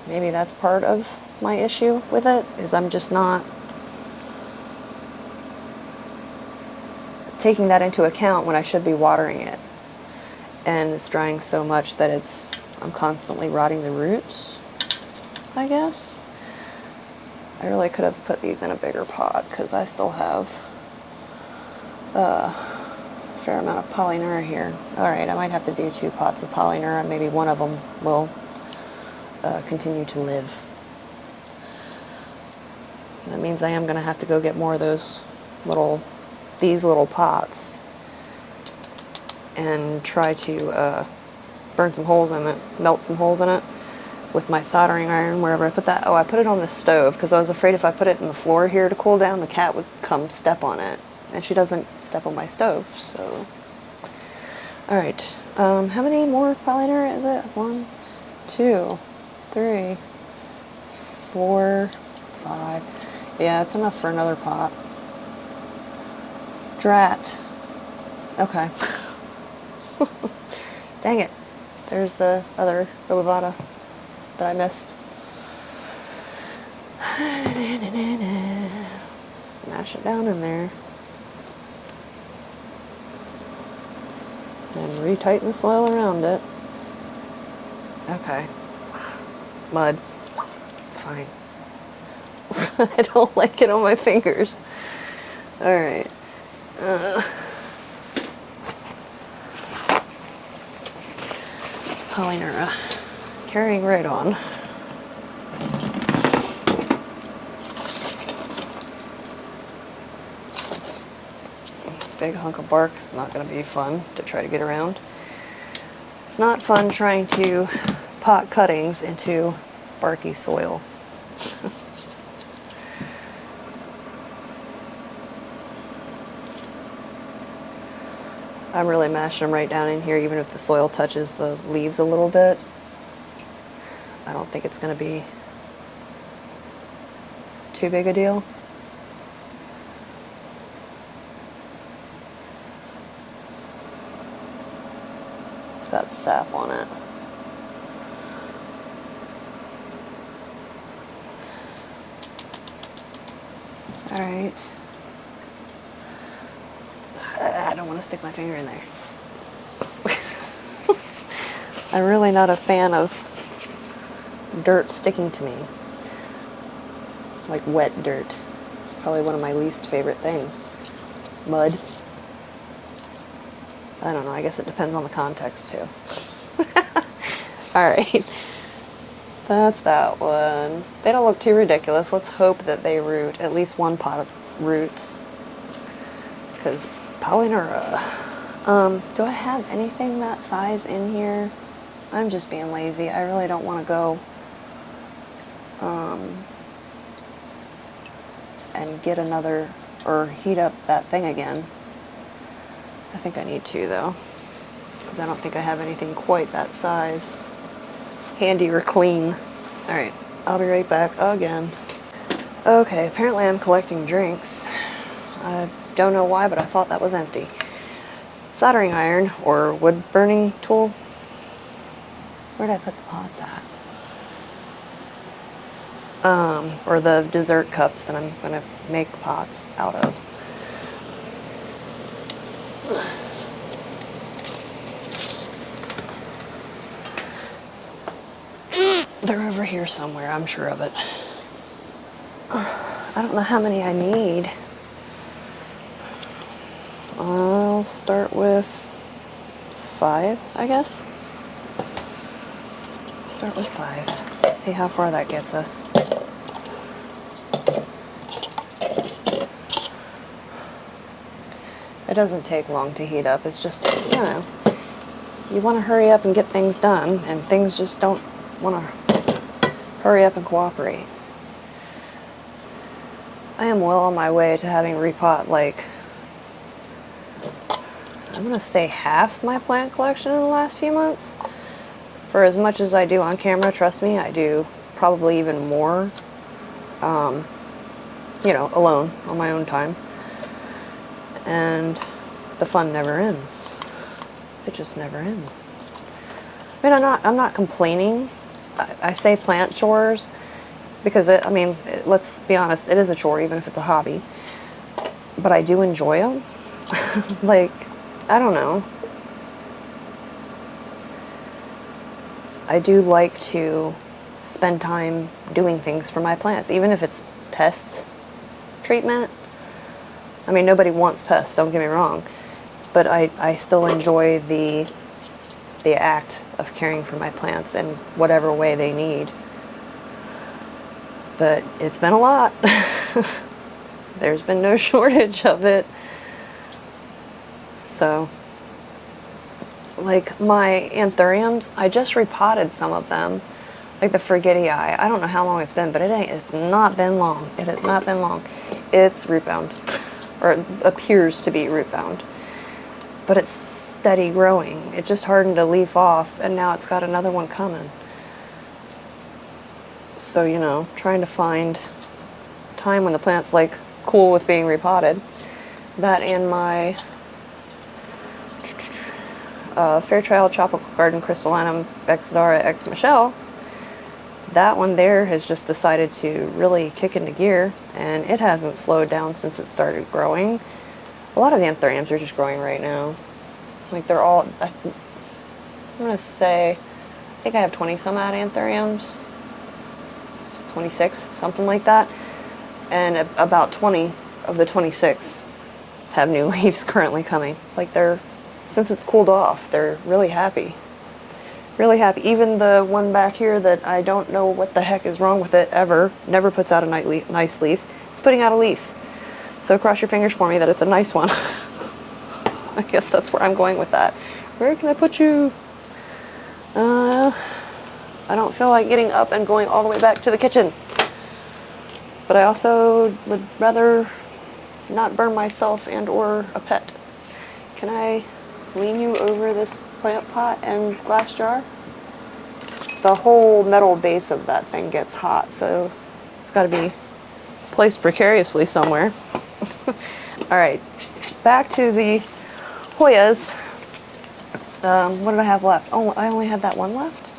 Speaker 1: maybe that's part of my issue with it, is I'm just not taking that into account when I should be watering it. And it's drying so much that I'm constantly rotting the roots, I guess. I really could have put these in a bigger pot, because I still have a fair amount of Polynura here. Alright, I might have to do 2 pots of Polynura. Maybe one of them will continue to live. That means I am going to have to go get more of those these little pots and try to burn some holes in it, melt some holes in it with my soldering iron wherever I put that. Oh, I put it on the stove because I was afraid if I put it in the floor here to cool down, the cat would come step on it. And she doesn't step on my stove, so. Alright, how many more Polynura is it? 1, 2, 3, 4, 5. Yeah, it's enough for another pot. Drat. Okay. Dang it. There's the other Robavada that I missed. Smash it down in there. And retighten the soil around it. Okay. Mud. It's fine. I don't like it on my fingers. Alright. Polynura. Carrying right on. Big hunk of bark is not going to be fun to try to get around. It's not fun trying to pot cuttings into barky soil. I'm really mashing them right down in here, even if the soil touches the leaves a little bit. I don't think it's going to be too big a deal. It's got sap on it. Alright. I don't want to stick my finger in there. I'm really not a fan of dirt sticking to me. Like wet dirt. It's probably one of my least favorite things. Mud. I don't know, I guess it depends on the context too. Alright. That's that one. They don't look too ridiculous. Let's hope that they root. At least one pot of roots. Because Polynura. Do I have anything that size in here? I'm just being lazy. I really don't want to go and get another, or heat up that thing again. I think I need to though, because I don't think I have anything quite that size. Handy or clean. Alright, I'll be right back again. Okay, apparently I'm collecting drinks. I don't know why, but I thought that was empty. Soldering iron, or wood burning tool. Where did I put the pots at? Or the dessert cups that I'm going to make pots out of. They're over here somewhere, I'm sure of it. I don't know how many I need. I'll start with 5, I guess. Start with 5. See how far that gets us. It doesn't take long to heat up. It's just, you know, you want to hurry up and get things done, and things just don't want to hurry up and cooperate. I am well on my way to having repot, like, I'm going to say half my plant collection in the last few months. For as much as I do on camera, trust me, I do probably even more, you know, alone, on my own time. And the fun never ends. It just never ends. I mean, I'm not complaining. I say plant chores because let's be honest, it is a chore, even if it's a hobby. But I do enjoy them. Like, I don't know. I do like to spend time doing things for my plants, even if it's pest treatment. I mean, nobody wants pests, don't get me wrong, but I still enjoy the act of caring for my plants in whatever way they need. But it's been a lot. There's been no shortage of it. So, like my anthuriums, I just repotted some of them, like the forgetty eye. I don't know how long it's been, but it's not been long. It has not been long. It's root bound, or it appears to be root bound, but it's steady growing. It just hardened a leaf off, and now it's got another one coming. So, you know, trying to find time when the plant's like cool with being repotted. That and my Fairchild Tropical Garden Crystallinum X Zara X Michelle. That one there has just decided to really kick into gear, and it hasn't slowed down since it started growing. A lot of anthuriums are just growing right now. Like they're all, I'm gonna say, I think I have 20 some odd anthuriums, 26, something like that, and about 20 of the 26 have new leaves currently coming. Like since it's cooled off, they're really happy. Really happy. Even the one back here that I don't know what the heck is wrong with it ever, never puts out a nice leaf, it's putting out a leaf. So cross your fingers for me that it's a nice one. I guess that's where I'm going with that. Where can I put you? I don't feel like getting up and going all the way back to the kitchen. But I also would rather not burn myself and or a pet. Can I lean you over this plant pot and glass jar? The whole metal base of that thing gets hot, so it's got to be placed precariously somewhere. All right, back to the Hoyas. What did I have left? Oh, I only had that one left.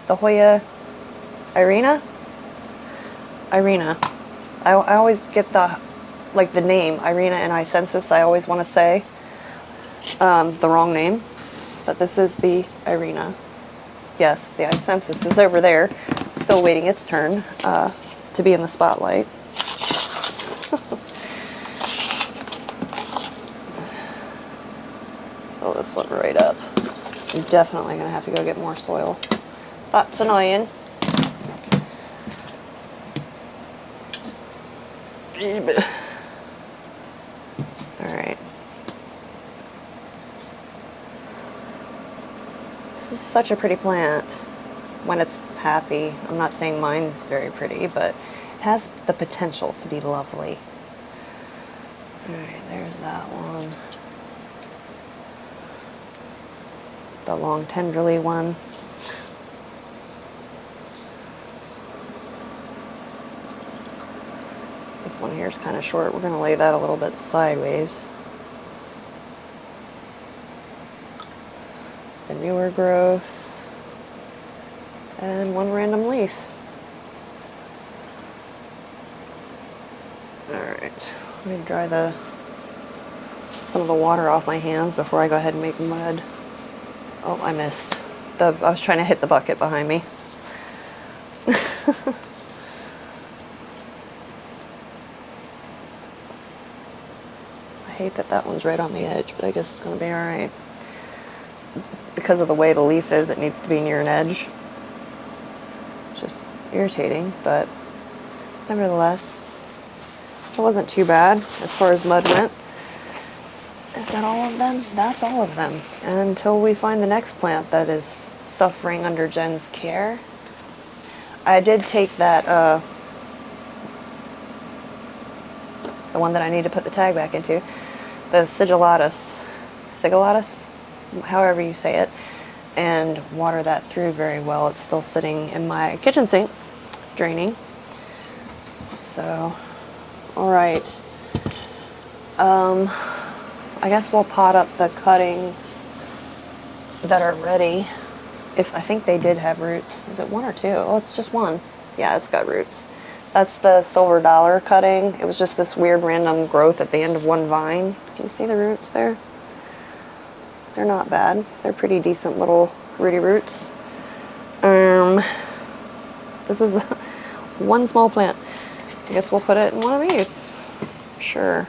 Speaker 1: The Hoya Irina. I always get the name Irina and Icensis. I always want to say the wrong name, but this is the Irina. Yes, the Icensis is over there, still waiting its turn to be in the spotlight. Fill this one right up. I'm definitely going to have to go get more soil. That's annoying. Alright. This is such a pretty plant when it's happy. I'm not saying mine's very pretty, but it has the potential to be lovely. Alright, there's that one. The long tendrily one. This one here is kind of short. We're going to lay that a little bit sideways. The newer growth. And one random leaf. Alright, let me dry some of the water off my hands before I go ahead and make mud. Oh, I missed. I was trying to hit the bucket behind me. I hate that one's right on the edge, but I guess it's going to be alright. Because of the way the leaf is, it needs to be near an edge. It's just irritating, but nevertheless, it wasn't too bad as far as mud went. Is that all of them? That's all of them. And until we find the next plant that is suffering under Jen's care. I did take that, the one that I need to put the tag back into, the sigillatus, however you say it, and water that through very well. It's still sitting in my kitchen sink, draining. So, all right. I guess we'll pot up the cuttings that are ready. I think they did have roots. Is it one or two? Oh, it's just one. Yeah, it's got roots. That's the silver dollar cutting. It was just this weird random growth at the end of one vine. Can you see the roots there? They're not bad. They're pretty decent little rooty roots. This is one small plant. I guess we'll put it in one of these. Sure.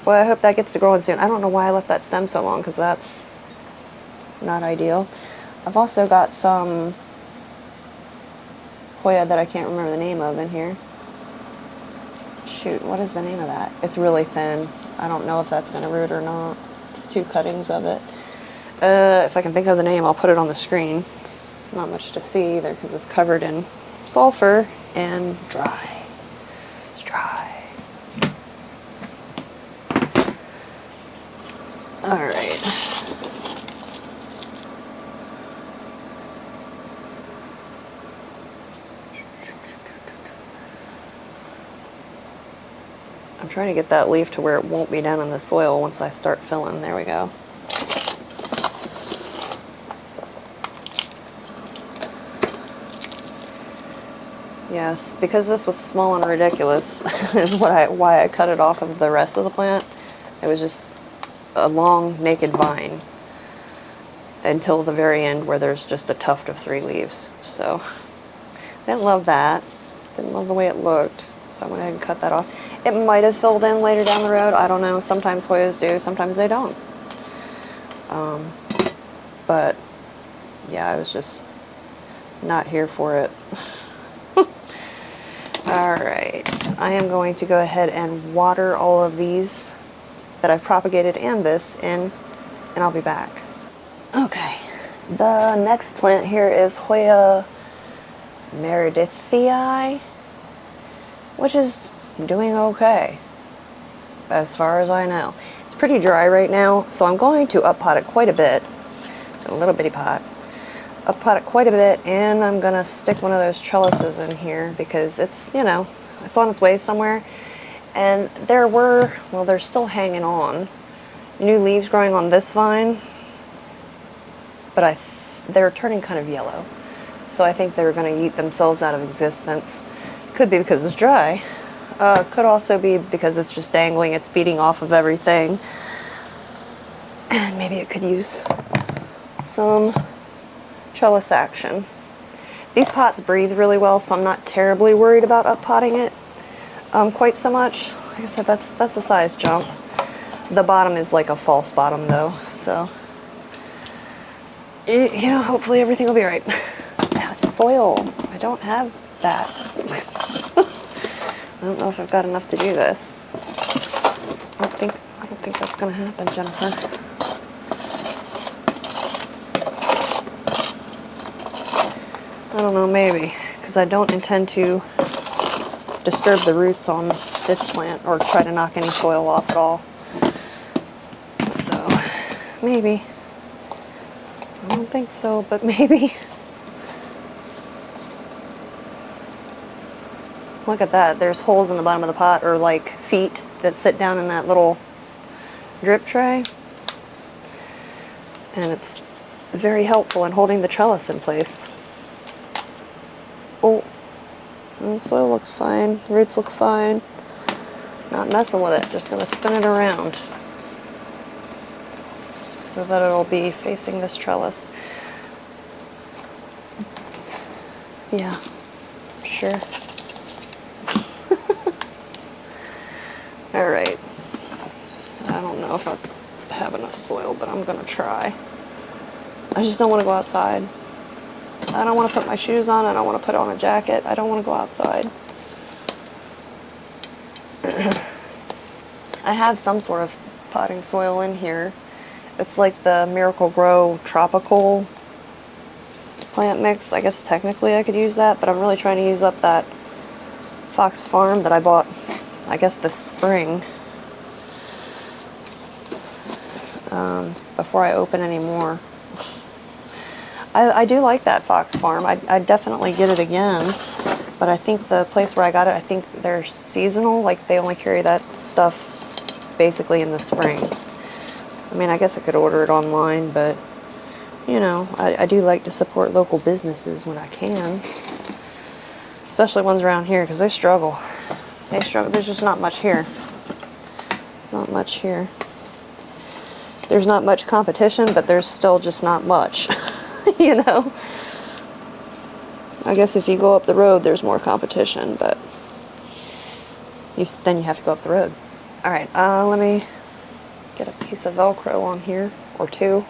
Speaker 1: Well, I hope that gets to growing soon. I don't know why I left that stem so long, because that's not ideal. I've also got some Hoya that I can't remember the name of in here. Shoot, what is the name of that? It's really thin. I don't know if that's going to root or not. It's two cuttings of it. If I can think of the name, I'll put it on the screen. It's not much to see either because it's covered in sulfur and dry. It's dry. All right. I'm trying to get that leaf to where it won't be down in the soil once I start filling. There we go. Yes, because this was small and ridiculous is why I cut it off of the rest of the plant. It was just a long naked vine until the very end where there's just a tuft of 3 leaves. So I didn't love that. Didn't love the way it looked. So I went ahead and cut that off. It might have filled in later down the road. I don't know. Sometimes Hoyas do, sometimes they don't. But yeah, I was just not here for it. Alright, I am going to go ahead and water all of these that I've propagated and this in, and I'll be back. Okay, the next plant here is Hoya meredithii, which is doing okay, as far as I know. It's pretty dry right now, so I'm going to up-pot it quite a bit, a little bitty pot. Up-pot it quite a bit, and I'm gonna stick one of those trellises in here because it's, you know, it's on its way somewhere. And there were, well, they're still hanging on, new leaves growing on this vine, but they're turning kind of yellow. So I think they're gonna eat themselves out of existence. Could be because it's dry. Could also be because it's just dangling, it's beating off of everything. And maybe it could use some trellis action. These pots breathe really well, so I'm not terribly worried about up-potting it quite so much. Like I said, that's a size jump. The bottom is like a false bottom though, so you know, hopefully everything will be right. Soil, I don't have that. I don't know if I've got enough to do this. I don't think that's gonna happen, Jennifer. I don't know, maybe, because I don't intend to disturb the roots on this plant or try to knock any soil off at all. So, maybe. I don't think so, but maybe. Look at that, there's holes in the bottom of the pot, or like feet that sit down in that little drip tray. And it's very helpful in holding the trellis in place. Oh, the soil looks fine, the roots look fine. Not messing with it, just gonna spin it around so that it'll be facing this trellis. Yeah, sure. Alright. I don't know if I have enough soil, but I'm gonna try. I just don't want to go outside. I don't want to put my shoes on, I don't want to put on a jacket, I don't want to go outside. I have some sort of potting soil in here. It's like the Miracle Grow tropical plant mix. I guess technically I could use that, but I'm really trying to use up that Fox Farm that I bought, I guess, this spring. Before I open any more. I do like that Fox Farm. I'd definitely get it again, but I think the place where I got it, I think they're seasonal, like they only carry that stuff basically in the spring. I mean, I guess I could order it online, but you know, I do like to support local businesses when I can, especially ones around here, because they struggle. They struggle. There's just not much here. There's not much here. There's not much competition, but there's still just not much. You know, I guess if you go up the road, there's more competition, but then you have to go up the road. All right, let me get a piece of Velcro on here, or two.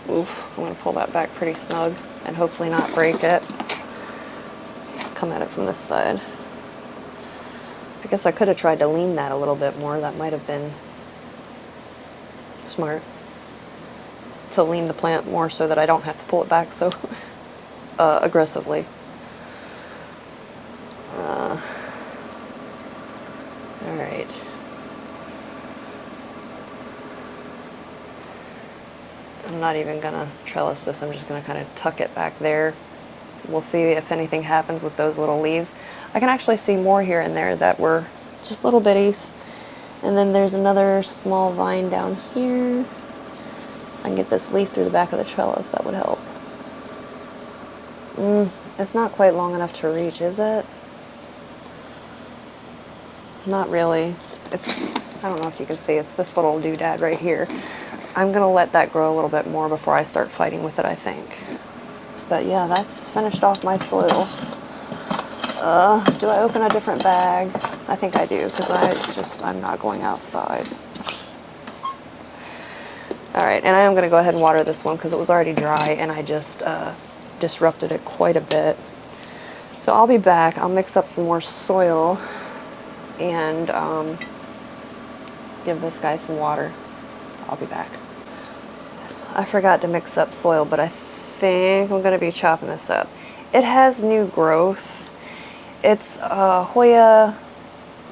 Speaker 1: Oof, I'm gonna pull that back pretty snug and hopefully not break it. Come at it from this side. I guess I could have tried to lean that a little bit more. That might have been smart, to lean the plant more so that I don't have to pull it back so aggressively. Alright. I'm not even gonna trellis this, I'm just gonna kind of tuck it back there We'll see if anything happens with those little leaves. I can actually see more here and there that were just little bitties. And then there's another small vine down here. If I can get this leaf through the back of the trellis, that would help. It's not quite long enough to reach, is it? Not really. It's, I don't know if you can see, it's this little doodad right here. I'm gonna let that grow a little bit more before I start fighting with it, I think. But yeah, that's finished off my soil. Do I open a different bag? I think I do, because I'm not going outside. Alright, and I am gonna go ahead and water this one because it was already dry and I just disrupted it quite a bit. So I'll be back. I'll mix up some more soil and give this guy some water. I'll be back. I forgot to mix up soil, but I think I'm going to be chopping this up. It has new growth. It's Hoya.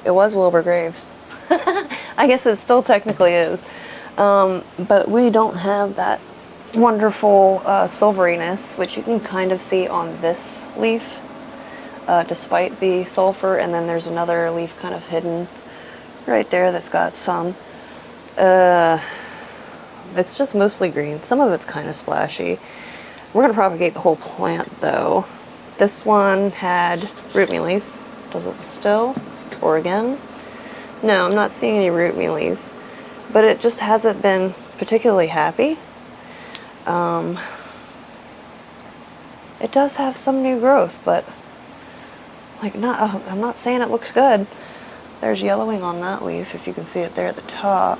Speaker 1: It was Wilbur Graves. I guess it still technically is. But we don't have that wonderful silveriness, which you can kind of see on this leaf, despite the sulfur. And then there's another leaf kind of hidden right there that's got some. It's just mostly green. Some of it's kind of splashy. We're going to propagate the whole plant though. This one had root mealies. Does it still? Or again? No, I'm not seeing any root mealies. But it just hasn't been particularly happy. It does have some new growth, but like I'm not saying it looks good. There's yellowing on that leaf, if you can see it there at the top.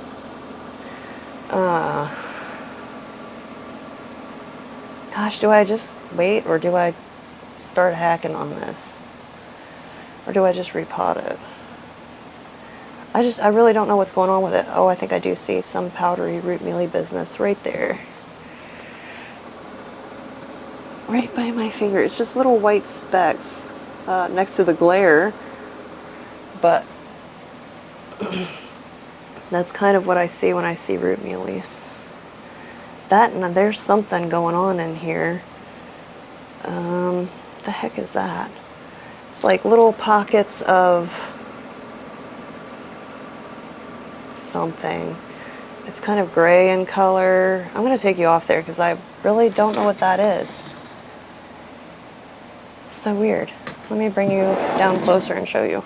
Speaker 1: Gosh, do I just wait or do I start hacking on this? Or do I just repot it? I really don't know what's going on with it. Oh, I think I do see some powdery root mealy business right there. Right by my finger. It's just little white specks next to the glare. But that's kind of what I see when I see root mealies. That and there's something going on in here. What the heck is that? It's like little pockets of something. It's kind of gray in color. I'm going to take you off there because I really don't know what that is. It's so weird. Let me bring you down closer and show you.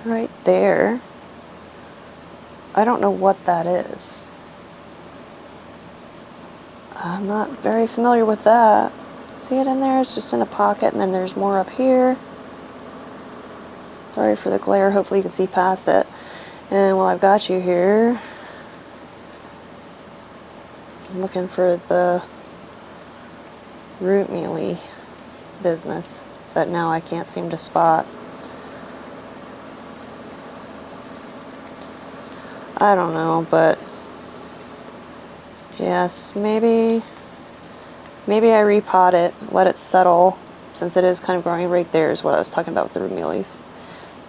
Speaker 1: Right there. I don't know what that is. I'm not very familiar with that. See it in there? It's just in a pocket, and then there's more up here. Sorry for the glare. Hopefully you can see past it. And while I've got you here, I'm looking for the root mealy business that now I can't seem to spot. I don't know, but yes, maybe I repot it, let it settle, since it is kind of growing. Right there is what I was talking about with the root mealies.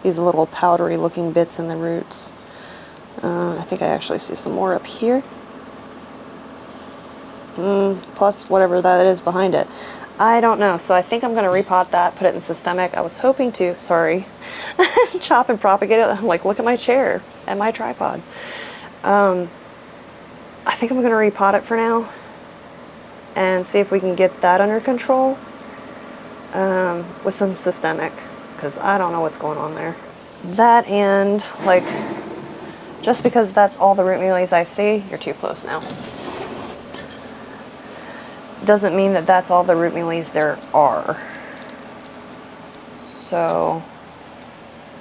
Speaker 1: These little powdery looking bits in the roots. I think I actually see some more up here. Plus whatever that is behind it. I don't know, so I think I'm going to repot that, put it in systemic. I was hoping to, sorry, chop and propagate it. I'm like, look at my chair and my tripod. I think I'm going to repot it for now and see if we can get that under control with some systemic, because I don't know what's going on there. That and, like, just because that's all the root mealies I see, you're too close now. Doesn't mean that that's all the root mealies there are. So,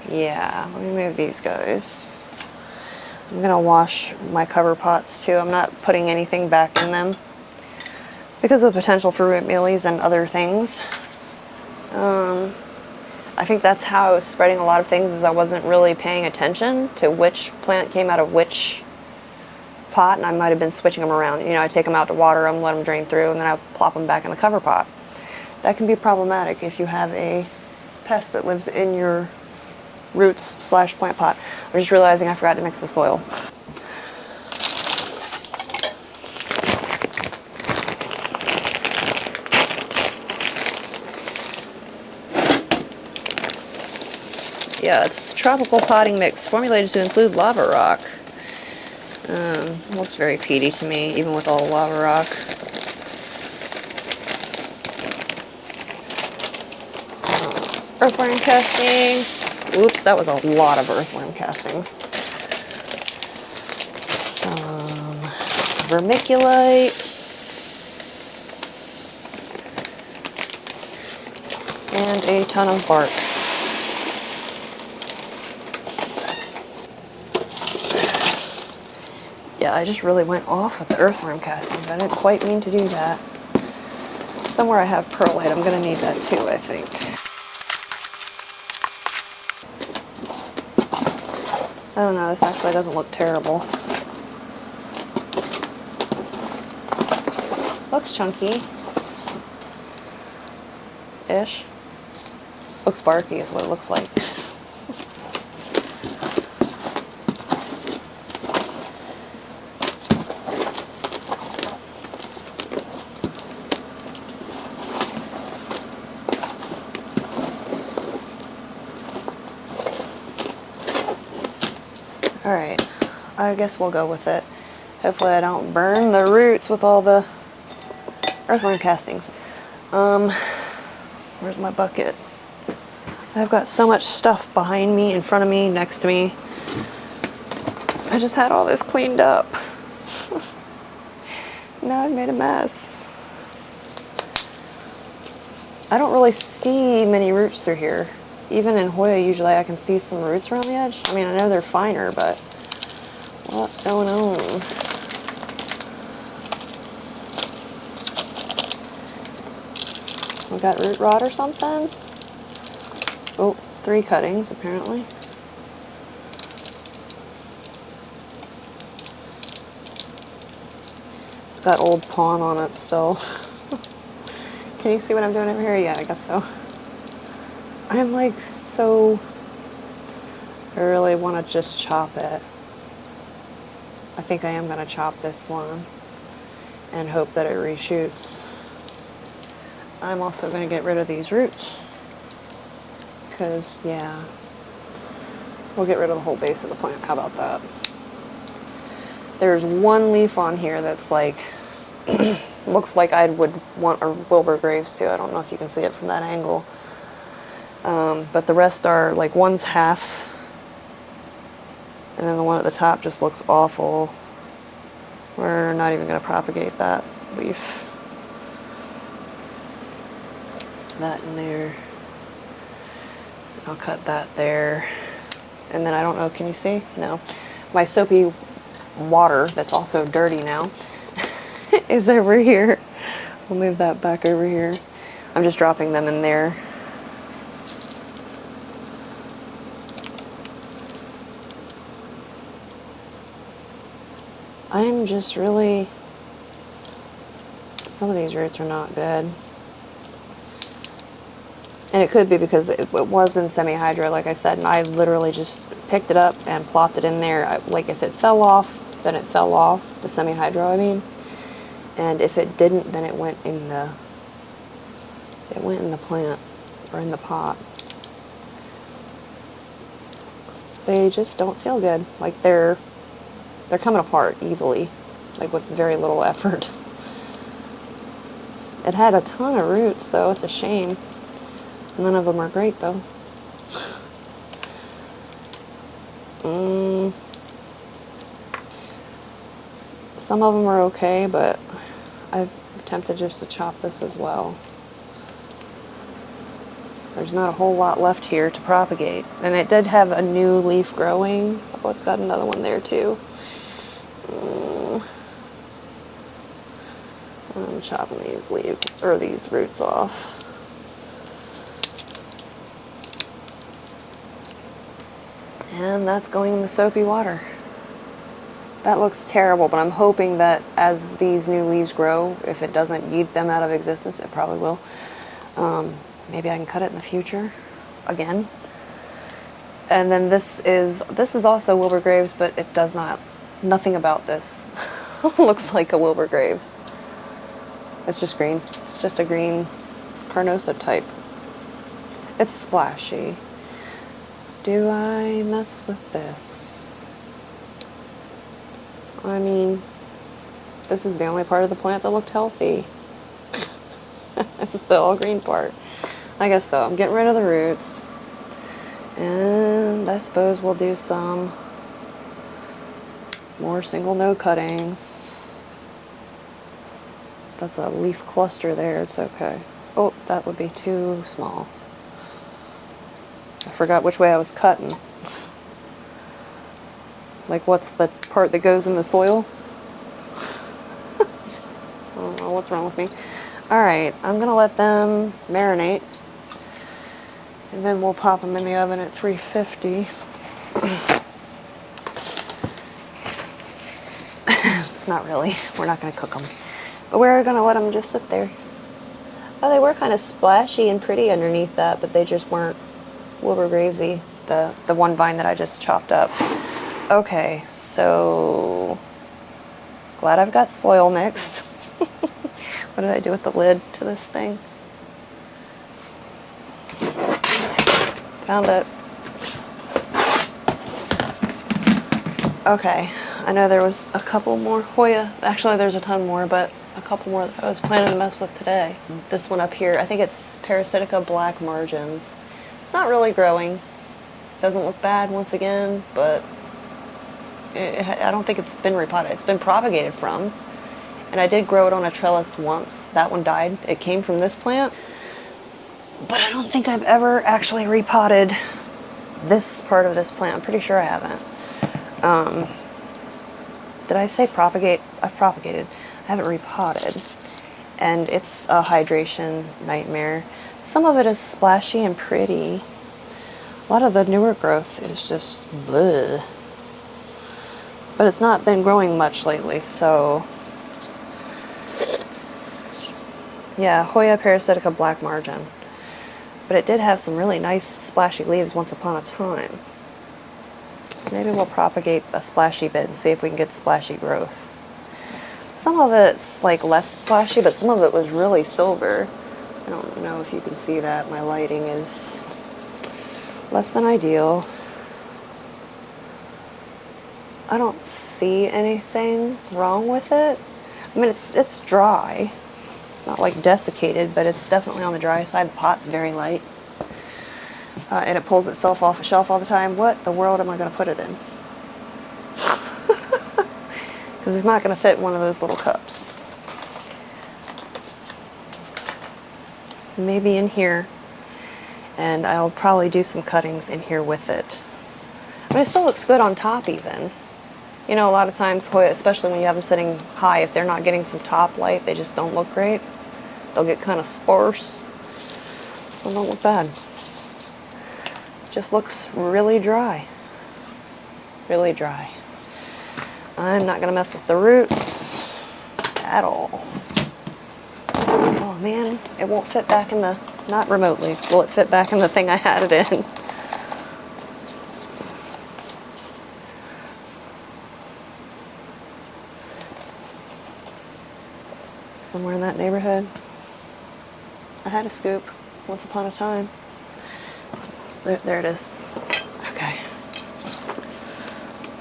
Speaker 1: yeah, let me move these guys. I'm gonna wash my cover pots too. I'm not putting anything back in them because of the potential for root mealies and other things. I think that's how I was spreading a lot of things, is I wasn't really paying attention to which plant came out of which pot, and I might have been switching them around. You know, I take them out to water them, let them drain through, and then I plop them back in the cover pot. That can be problematic if you have a pest that lives in your roots / plant pot. I'm just realizing I forgot to mix the soil. Yeah, it's tropical potting mix formulated to include lava rock. Looks very peaty to me, even with all the lava rock. Some earthworm castings. Oops, that was a lot of earthworm castings. Some vermiculite. And a ton of bark. Yeah, I just really went off with the earthworm castings. I didn't quite mean to do that. Somewhere I have perlite. I'm going to need that too, I think. I don't know, this actually doesn't look terrible. Looks chunky-ish. Looks barky is what it looks like. Alright, I guess we'll go with it. Hopefully I don't burn the roots with all the earthworm castings. Where's my bucket? I've got so much stuff behind me, in front of me, next to me. I just had all this cleaned up. Now I've made a mess. I don't really see many roots through here. Even in Hoya, usually I can see some roots around the edge. I mean, I know they're finer, but what's going on? We got root rot or something? Oh, 3 cuttings, apparently. It's got old pawn on it still. Can you see what I'm doing over here? Yeah, I guess so. I'm like so... I really want to just chop it. I think I am going to chop this one and hope that it reshoots. I'm also going to get rid of these roots. Because, yeah, we'll get rid of the whole base of the plant. How about that? There's one leaf on here that's like, looks like I would want a Wilbur Graves too. I don't know if you can see it from that angle. But the rest are, like, one's half, and then the one at the top just looks awful. We're not even going to propagate that leaf. That in there. I'll cut that there. And then I don't know, can you see? No. My soapy water, that's also dirty now, is over here. I'll move that back over here. I'm just dropping them in there. I'm just really... Some of these roots are not good. And it could be because it was in semi-hydro, like I said, and I literally just picked it up and plopped it in there. Like, if it fell off, then it fell off, the semi-hydro, I mean. And if it didn't, then it went in the plant, or in the pot. They just don't feel good. Like, they're coming apart easily, like with very little effort. It had a ton of roots, though. It's a shame. None of them are great, though. Some of them are okay, but I'm tempted just to chop this as well. There's not a whole lot left here to propagate. And it did have a new leaf growing. Oh, it's got another one there, too. I'm chopping these leaves, or these roots off. And that's going in the soapy water. That looks terrible, but I'm hoping that as these new leaves grow, if it doesn't yeet them out of existence, it probably will. Maybe I can cut it in the future again. And then this is also Wilbur Graves, but it does not, nothing about this looks like a Wilbur Graves. It's just green. It's just a green carnosa type. It's splashy. do I mess with this? I mean, this is the only part of the plant that looked healthy. It's the all green part. I guess so. I'm getting rid of the roots. And I suppose we'll do some more single node cuttings. That's a leaf cluster there. It's okay. Oh, that would be too small. I forgot which way I was cutting. Like, what's the part that goes in the soil? I don't know what's wrong with me. Alright, I'm gonna let them marinate. And then we'll pop them in the oven at 350. Not really. We're not gonna cook them. But we're gonna let them just sit there. Oh, they were kind of splashy and pretty underneath that, but they just weren't Wilbur Gravesy, the one vine that I just chopped up. Okay, so glad I've got soil mixed. What did I do with the lid to this thing? Found it. Okay, I know there was a couple more Hoya. Actually, there's a ton more, but a couple more that I was planning to mess with today. This one up here, I think it's Parasitica Black Margins. It's not really growing. Doesn't look bad once again, but I don't think it's been repotted. It's been propagated from. And I did grow it on a trellis once. That one died. It came from this plant. But I don't think I've ever actually repotted this part of this plant. I'm pretty sure I haven't. Did I say propagate? I've propagated. I haven't repotted. And it's a hydration nightmare. Some of it is splashy and pretty. A lot of the newer growth is just bleh. But it's not been growing much lately, so yeah, Hoya Parasitica Black Margin. But it did have some really nice splashy leaves once upon a time. Maybe we'll propagate a splashy bit and see if we can get splashy growth. Some of it's like less splashy, but some of it was really silver. I don't know if you can see that. My lighting is less than ideal. I don't see anything wrong with it. I mean, it's dry. It's not like desiccated, but it's definitely on the dry side. The pot's very light. And it pulls itself off a shelf all the time. What the world am I going to put it in? Because it's not going to fit in one of those little cups. Maybe in here. And I'll probably do some cuttings in here with it. I mean, it still looks good on top even. You know, a lot of times Hoya, especially when you have them sitting high, if they're not getting some top light, they just don't look great. They'll get kind of sparse. So don't look bad. Just looks really dry. Really dry. I'm not going to mess with the roots at all. Oh man, it won't fit back in the, not remotely, will it fit back in the thing I had it in? Somewhere in that neighborhood. I had a scoop once upon a time. There it is. Okay.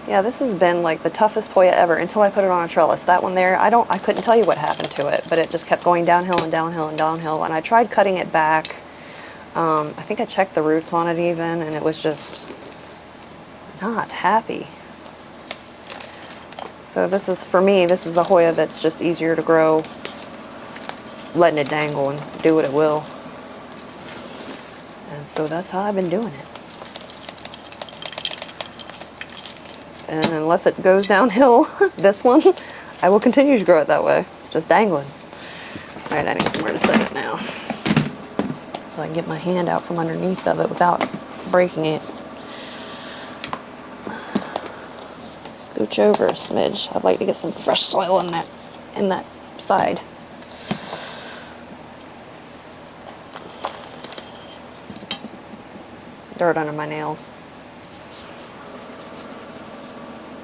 Speaker 1: Yeah, this has been like the toughest Hoya ever until I put it on a trellis. That one there, I couldn't tell you what happened to it, but it just kept going downhill and downhill and downhill. And I tried cutting it back. I think I checked the roots on it even, and it was just not happy. So this is, for me, this is a Hoya that's just easier to grow, letting it dangle and do what it will. And so that's how I've been doing it. And unless it goes downhill, this one, I will continue to grow it that way, just dangling. All right, I need somewhere to set it now, so I can get my hand out from underneath of it without breaking it. Scooch over a smidge. I'd like to get some fresh soil in that side. Dirt under my nails.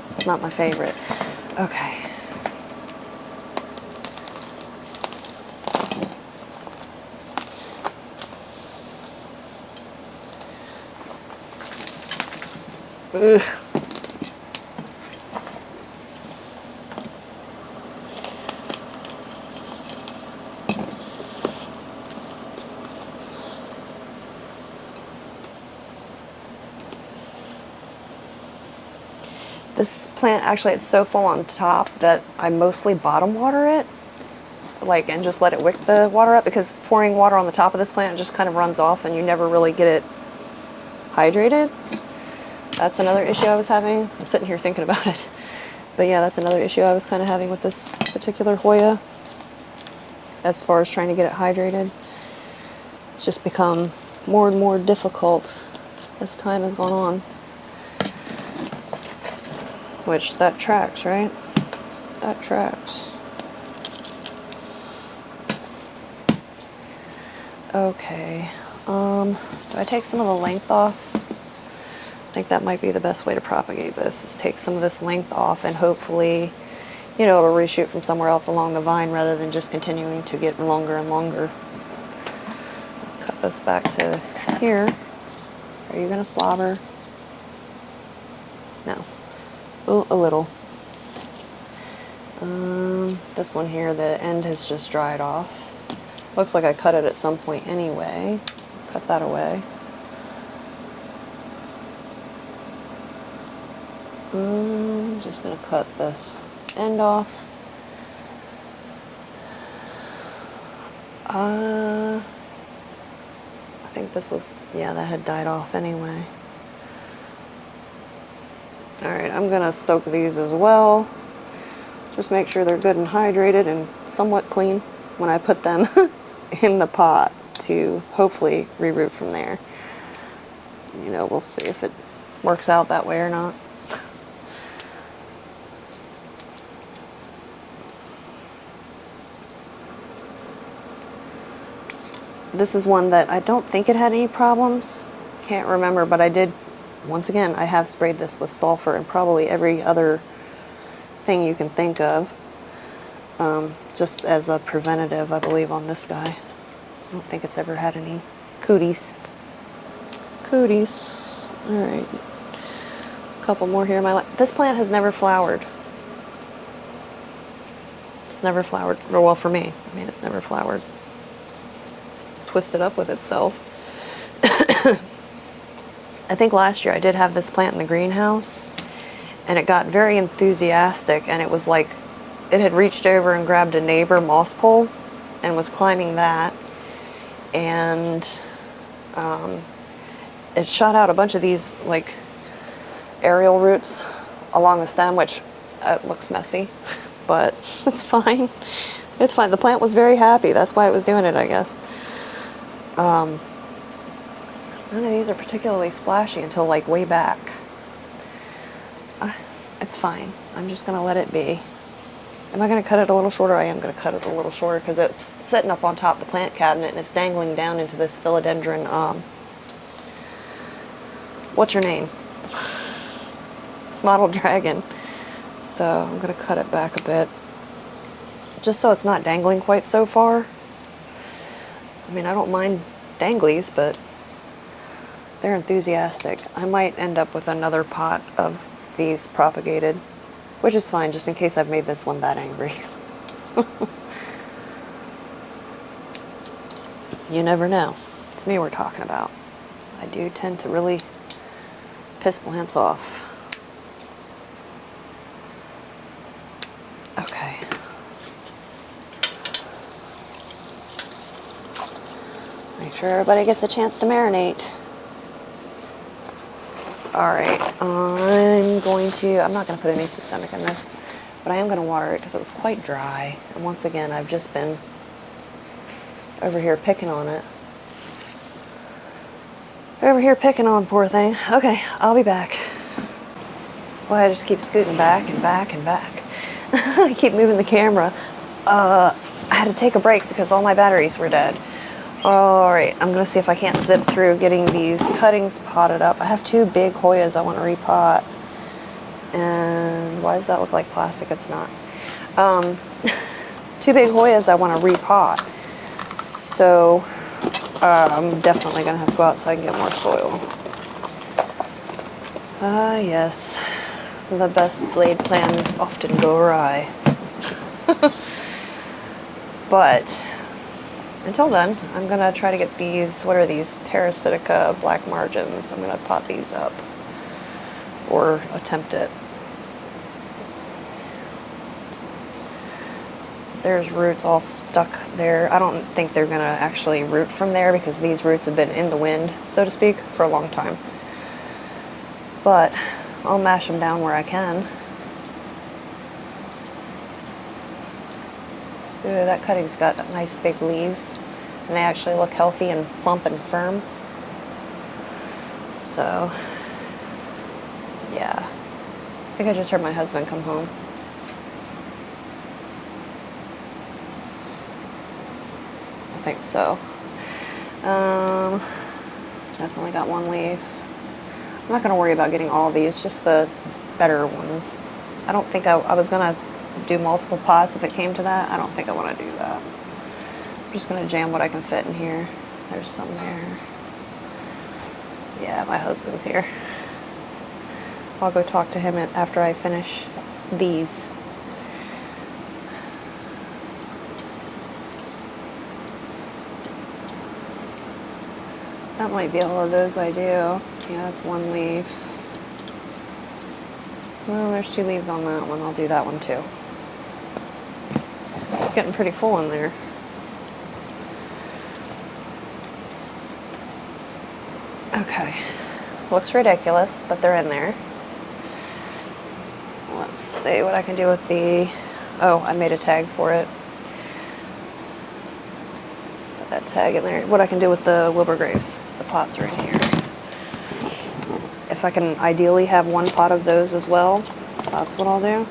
Speaker 1: It's not my favorite. Okay. Ugh. This plant, actually, it's so full on top that I mostly bottom water it, like, and just let it wick the water up, because pouring water on the top of this plant just kind of runs off and you never really get it hydrated. That's another issue I was having. I'm sitting here thinking about it. But yeah, that's another issue I was kind of having with this particular Hoya as far as trying to get it hydrated. It's just become more and more difficult as time has gone on. Which, that tracks, right? That tracks. Okay. Do I take some of the length off? I think that might be the best way to propagate this, is take some of this length off and hopefully, you know, it'll reshoot from somewhere else along the vine rather than just continuing to get longer and longer. Cut this back to here. Are you gonna slobber? No. Oh, a little. This one here, the end has just dried off. Looks like I cut it at some point anyway. Cut that away. I'm just gonna cut this end off. I think this was, yeah, that had died off anyway. Alright, I'm gonna soak these as well. Just make sure they're good and hydrated and somewhat clean when I put them in the pot to hopefully reroot from there. You know, we'll see if it works out that way or not. This is one that I don't think it had any problems. Can't remember, but I did, once again, I have sprayed this with sulfur and probably every other thing you can think of. Just as a preventative, I believe, on this guy. I don't think it's ever had any cooties. Cooties. Alright. A couple more here in my life. This plant has never flowered. It's never flowered. Well, for me. I mean, it's never flowered. It's twisted up with itself. I think last year I did have this plant in the greenhouse, and it got very enthusiastic, and it was like it had reached over and grabbed a neighbor moss pole and was climbing that, and it shot out a bunch of these like aerial roots along the stem, which looks messy, but it's fine. It's fine. The plant was very happy. That's why it was doing it, I guess. None of these are particularly splashy until like way back. It's fine. I'm just going to let it be. Am I going to cut it a little shorter? I am going to cut it a little shorter because it's sitting up on top of the plant cabinet and it's dangling down into this philodendron, what's your name? Model dragon. So I'm going to cut it back a bit. Just so it's not dangling quite so far. I mean, I don't mind danglies, but they're enthusiastic. I might end up with another pot of these propagated, which is fine, just in case I've made this one that angry. You never know. It's me we're talking about. I do tend to really piss plants off. Okay. Make sure everybody gets a chance to marinate. Alright, I'm not going to put any systemic in this, but I am going to water it because it was quite dry. And once again, I've just been over here picking on it. Over here picking on, poor thing. Okay, I'll be back. Well, I just keep scooting back and back and back. I keep moving the camera. I had to take a break because all my batteries were dead. Alright, I'm going to see if I can't zip through getting these cuttings potted up. I have two big Hoyas I want to repot. And why does that look like plastic? It's not. Two big Hoyas I want to repot. So I'm definitely going to have to go outside and get more soil. Ah, yes. The best laid plans often go awry. But until then, I'm gonna try to get these, what are these? Parasitica black margins. I'm gonna pot these up. Or attempt it. There's roots all stuck there. I don't think they're gonna actually root from there because these roots have been in the wind, so to speak, for a long time. But I'll mash them down where I can. Ooh, that cutting's got nice big leaves, and they actually look healthy and plump and firm. So, yeah. I think I just heard my husband come home. I think so. That's only got one leaf. I'm not going to worry about getting all of these, just the better ones. I don't think I was going to do multiple pots if it came to that. I don't think I want to do that. I'm just going to jam what I can fit in here. There's some there. Yeah, my husband's here. I'll go talk to him after I finish these. That might be all of those I do. Yeah, that's one leaf. Well, there's 2 leaves on that one. I'll do that one too. It's getting pretty full in there. Okay. Looks ridiculous, but they're in there. Let's see what I can do with the... Oh, I made a tag for it. Put that tag in there. What I can do with the Wilburgraves. The pots are in here. If I can ideally have one pot of those as well, that's what I'll do.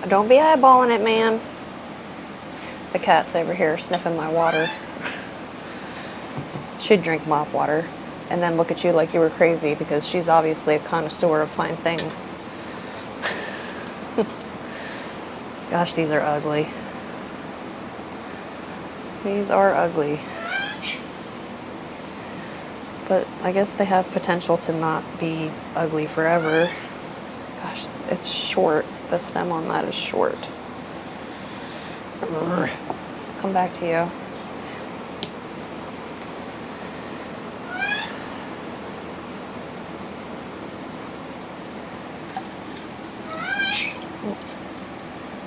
Speaker 1: Don't be eyeballing it, man. The cat's over here sniffing my water. She'd drink mop water and then look at you like you were crazy because she's obviously a connoisseur of fine things. Gosh, these are ugly. These are ugly. But I guess they have potential to not be ugly forever. Gosh, it's short. The stem on that is short. Come back to you.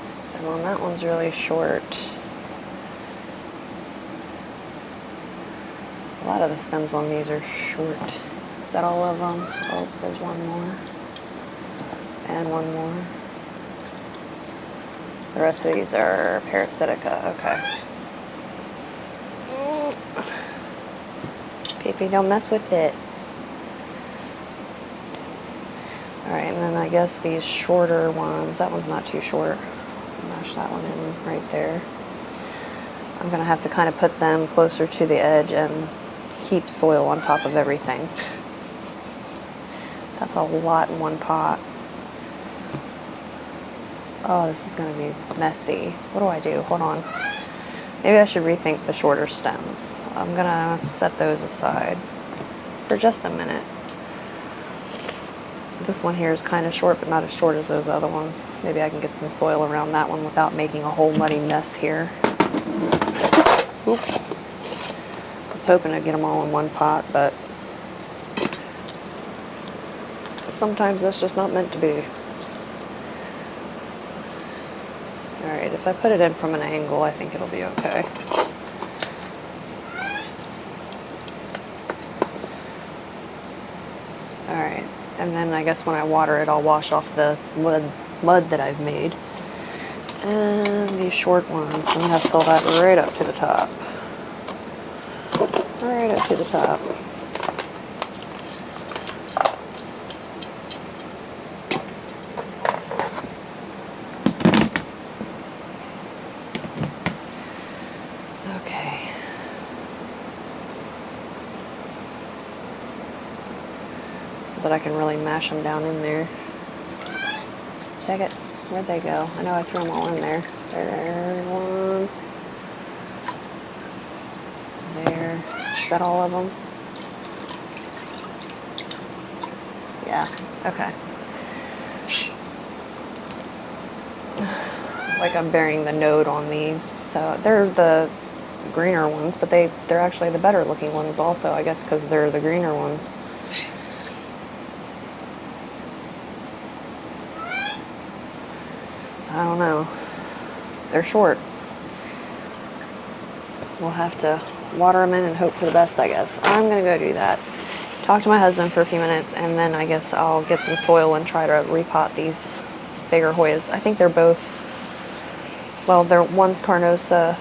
Speaker 1: Stem on that one's really short. A lot of the stems on these are short. Is that all of them? Oh, there's one more. And one more. The rest of these are parasitica. Okay. Pee-pee, don't mess with it. Alright, and then I guess these shorter ones, that one's not too short. Mash that one in right there. I'm going to have to kind of put them closer to the edge and heap soil on top of everything. That's a lot in one pot. Oh, this is going to be messy. What do I do? Hold on. Maybe I should rethink the shorter stems. I'm going to set those aside for just a minute. This one here is kind of short, but not as short as those other ones. Maybe I can get some soil around that one without making a whole muddy mess here. Oop. I was hoping to get them all in one pot, but sometimes that's just not meant to be. Alright, if I put it in from an angle, I think it'll be okay. Alright, and then I guess when I water it, I'll wash off the mud that I've made. And these short ones, I'm going to fill that right up to the top. Right up to the top. Okay. So that I can really mash them down in there. Dang it. Where'd they go? I know I threw them all in there. There's one. There. here. Is that all of them? Yeah, okay. Like I'm burying the node on these. So they're the greener ones, but they're actually the better looking ones also, I guess, because they're the greener ones. I don't know. They're short. We'll have to water them in and hope for the best, I guess. I'm going to go do that. Talk to my husband for a few minutes, and then I guess I'll get some soil and try to repot these bigger Hoyas. I think they're both, well, one's Carnosa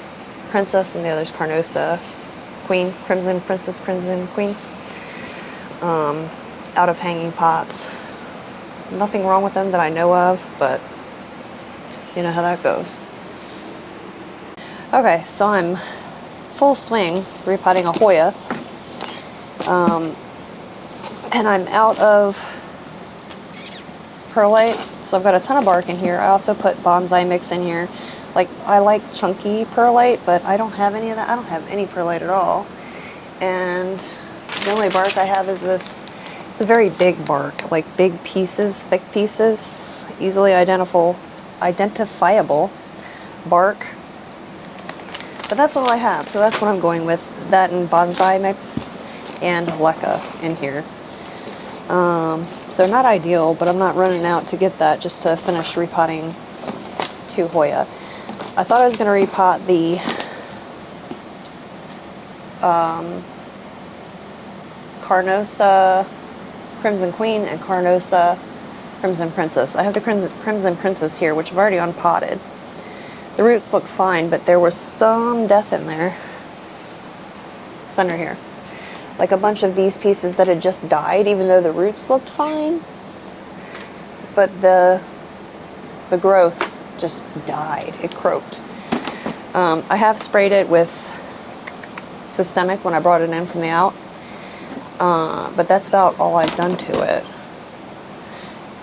Speaker 1: Princess and the other's Carnosa Queen, Crimson Princess, Crimson Queen, out of hanging pots. Nothing wrong with them that I know of, but you know how that goes. Okay, so I'm full swing repotting a Hoya, and I'm out of perlite, so I've got a ton of bark in here. I also put bonsai mix in here. Like, I like chunky perlite, but I don't have any of that. I don't have any perlite at all, and the only bark I have is this. It's a very big bark, like big pieces, thick pieces, easily identifiable bark. But that's all I have, so that's what I'm going with. That and bonsai mix and leca in here. So not ideal, but I'm not running out to get that just to finish repotting 2 Hoya. I thought I was going to repot the Carnosa Crimson Queen and Carnosa Crimson Princess. I have the Crimson Princess here, which I've already unpotted. The roots look fine, but there was some death in there. It's under here. Like a bunch of these pieces that had just died, even though the roots looked fine. But the growth just died. It croaked. I have sprayed it with systemic when I brought it in from the out. But that's about all I've done to it.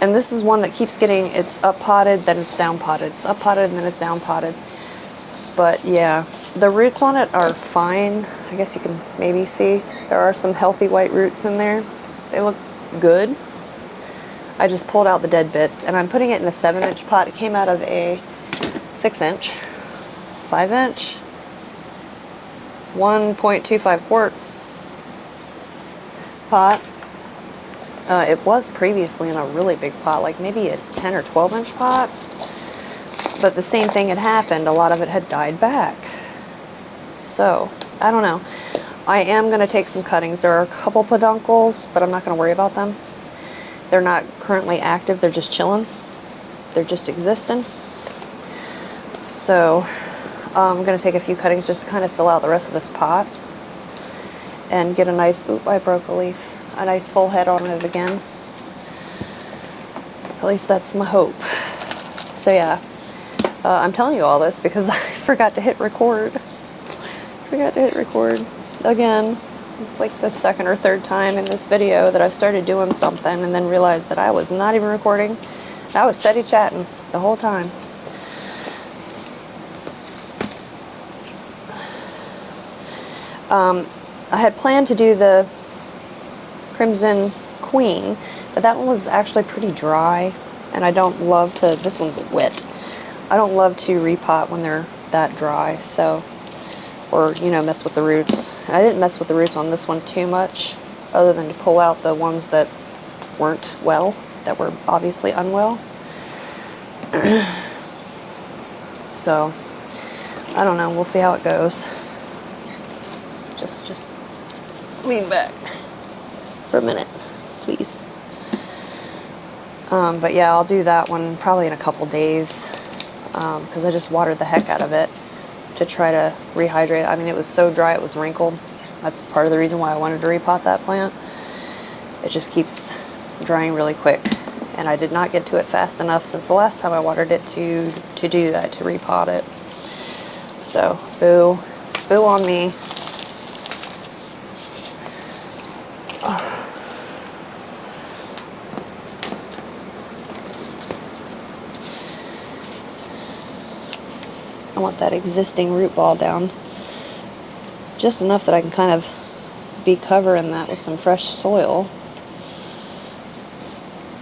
Speaker 1: And this is one that keeps getting, it's up potted, then it's down potted. It's up potted and then it's down potted. But yeah, the roots on it are fine. I guess you can maybe see there are some healthy white roots in there. They look good. I just pulled out the dead bits, and I'm putting it in a 7-inch pot. It came out of a 6-inch, 5-inch, 1.25 quart pot. It was previously in a really big pot, like maybe a 10 or 12-inch pot. But the same thing had happened. A lot of it had died back. So, I don't know. I am going to take some cuttings. There are a couple peduncles, but I'm not going to worry about them. They're not currently active. They're just chilling. They're just existing. So, I'm going to take a few cuttings just to kind of fill out the rest of this pot. And get a nice, oop, I broke a leaf. A nice full head on it again. At least that's my hope. So yeah, I'm telling you all this because I forgot to hit record. Forgot to hit record again. It's like the second or third time in this video that I've started doing something and then realized that I was not even recording. I was steady chatting the whole time. I had planned to do the Crimson Queen, but that one was actually pretty dry, and I don't love to, this one's wet. I don't love to repot when they're that dry, so, or, you know, mess with the roots. I didn't mess with the roots on this one too much, other than to pull out the ones that weren't well, that were obviously unwell. So, I don't know, we'll see how it goes. Just lean back for a minute, please. But yeah, I'll do that one probably in a couple days, because I just watered the heck out of it to try to rehydrate. I mean, it was so dry it was wrinkled. That's part of the reason why I wanted to repot that plant. It just keeps drying really quick, and I did not get to it fast enough since the last time I watered it to do that, to repot it. So, boo on me. I want that existing root ball down just enough that I can kind of be covering that with some fresh soil.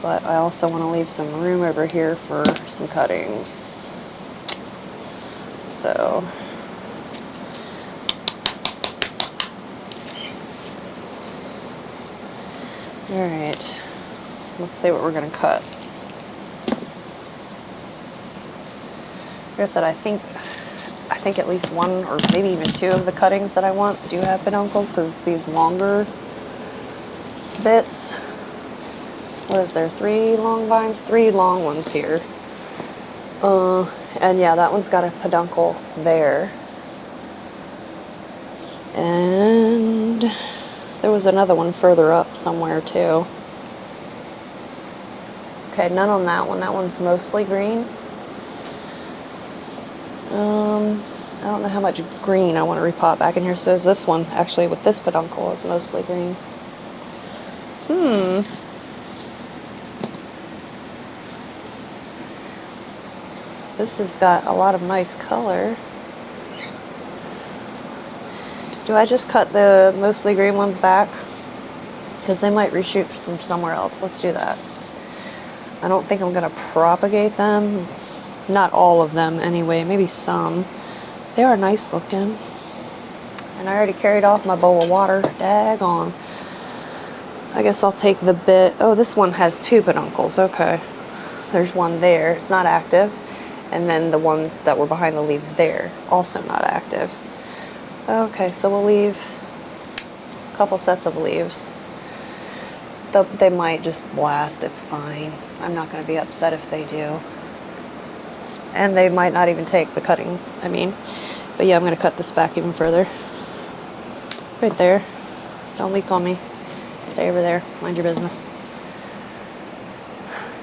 Speaker 1: But I also want to leave some room over here for some cuttings. So, alright, let's see what we're going to cut. Like I said, I think at least one or maybe even two of the cuttings that I want do have peduncles, because these longer bits, what is there, 3 long vines? 3 long ones here. And yeah, that one's got a peduncle there. And there was another one further up somewhere too. Okay, none on that one. That one's mostly green. I don't know how much green I want to repot back in here. So is this one, actually, with this peduncle, is mostly green. This has got a lot of nice color. Do I just cut the mostly green ones back? Because they might reshoot from somewhere else. Let's do that. I don't think I'm going to propagate them. Not all of them anyway, maybe some. They are nice looking. And I already carried off my bowl of water. Daggone. I guess I'll take the bit. Oh, this one has 2 peduncles. Okay. There's one there. It's not active. And then the ones that were behind the leaves there, also not active. Okay, so we'll leave a couple sets of leaves. They might just blast. It's fine. I'm not going to be upset if they do. And they might not even take the cutting, I mean. But yeah, I'm going to cut this back even further. Right there. Don't leak on me. Stay over there. Mind your business.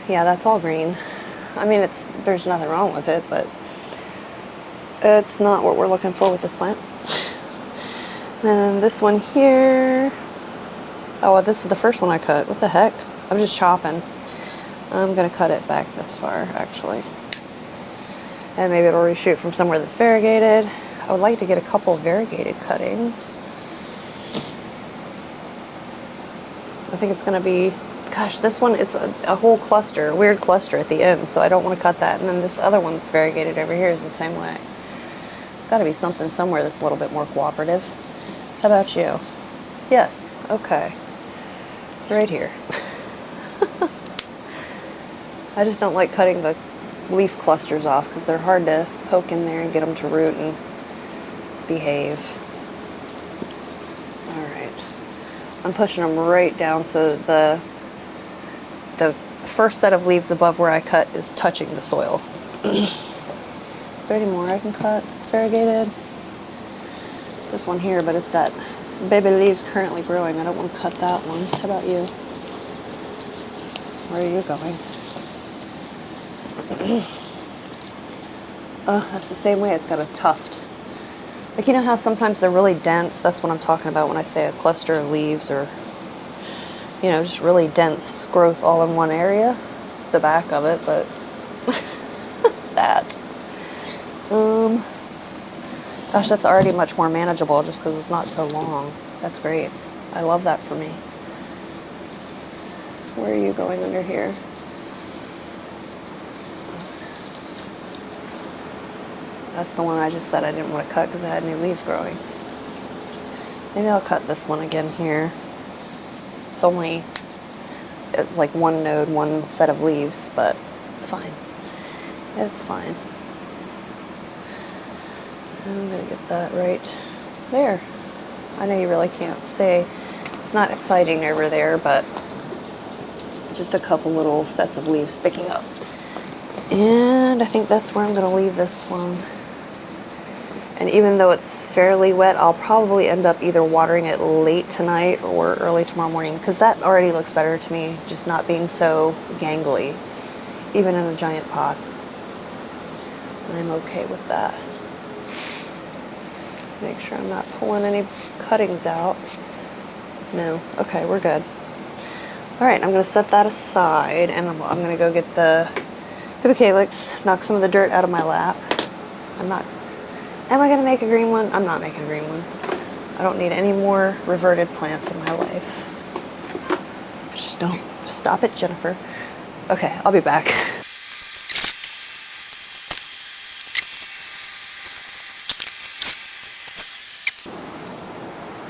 Speaker 1: Yeah, that's all green. I mean, there's nothing wrong with it, but it's not what we're looking for with this plant. And this one here. Oh, this is the first one I cut. What the heck? I'm just chopping. I'm going to cut it back this far, actually. And maybe it'll reshoot from somewhere that's variegated. I would like to get a couple of variegated cuttings. I think it's going to be, gosh, this one, it's a whole cluster, a weird cluster at the end, so I don't want to cut that. And then this other one that's variegated over here is the same way. There's got to be something somewhere that's a little bit more cooperative. How about you? Yes, okay. Right here. I just don't like cutting the leaf clusters off because they're hard to poke in there and get them to root and behave. Alright. I'm pushing them right down so the first set of leaves above where I cut is touching the soil. Is there any more I can cut that's variegated? This one here, but it's got baby leaves currently growing. I don't want to cut that one. How about you? Where are you going? Oh, that's the same way. It's got a tuft. Like, you know how sometimes they're really dense? That's what I'm talking about when I say a cluster of leaves, or, you know, just really dense growth all in one area. It's the back of it, but that. Gosh, that's already much more manageable just because it's not so long. That's great. I love that for me. Where are you going under here? That's the one I just said I didn't want to cut because I had new leaves growing. Maybe I'll cut this one again here. It's like one node, one set of leaves, but it's fine. It's fine. I'm going to get that right there. I know you really can't see. It's not exciting over there, but just a couple little sets of leaves sticking up. And I think that's where I'm going to leave this one. And even though it's fairly wet, I'll probably end up either watering it late tonight or early tomorrow morning, because that already looks better to me, just not being so gangly, even in a giant pot. And I'm okay with that. Make sure I'm not pulling any cuttings out. No. Okay, we're good. Alright, I'm going to set that aside, and I'm going to go get the Propagation, knock some of the dirt out of my lap. Am I going to make a green one? I'm not making a green one. I don't need any more reverted plants in my life. I just don't. Stop it, Jennifer. Okay, I'll be back.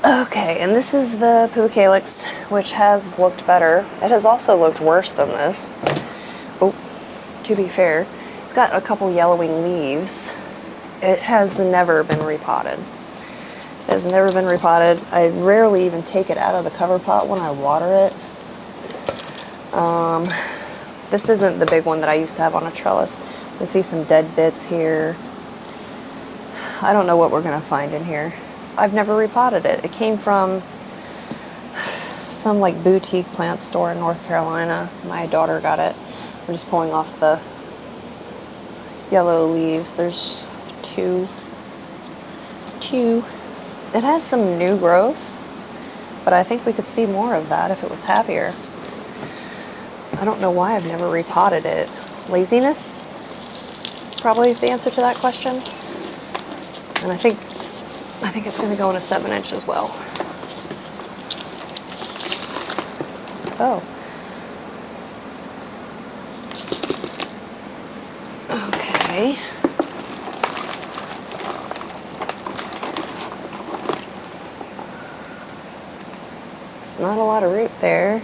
Speaker 1: Okay, and this is the Propagation, which has looked better. It has also looked worse than this. Oh, to be fair, it's got a couple yellowing leaves. It has never been repotted. It has never been repotted. I rarely even take it out of the cover pot when I water it. This isn't the big one that I used to have on a trellis. I see some dead bits here. I don't know what we're gonna find in here. I've never repotted it. It came from some like boutique plant store in North Carolina. My daughter got it. I'm just pulling off the yellow leaves. There's two. It has some new growth, but I think we could see more of that if it was happier. I don't know why I've never repotted it. Laziness is probably the answer to that question. And I think it's going to go in a 7-inch as well. Oh. Okay. It's not a lot of root there.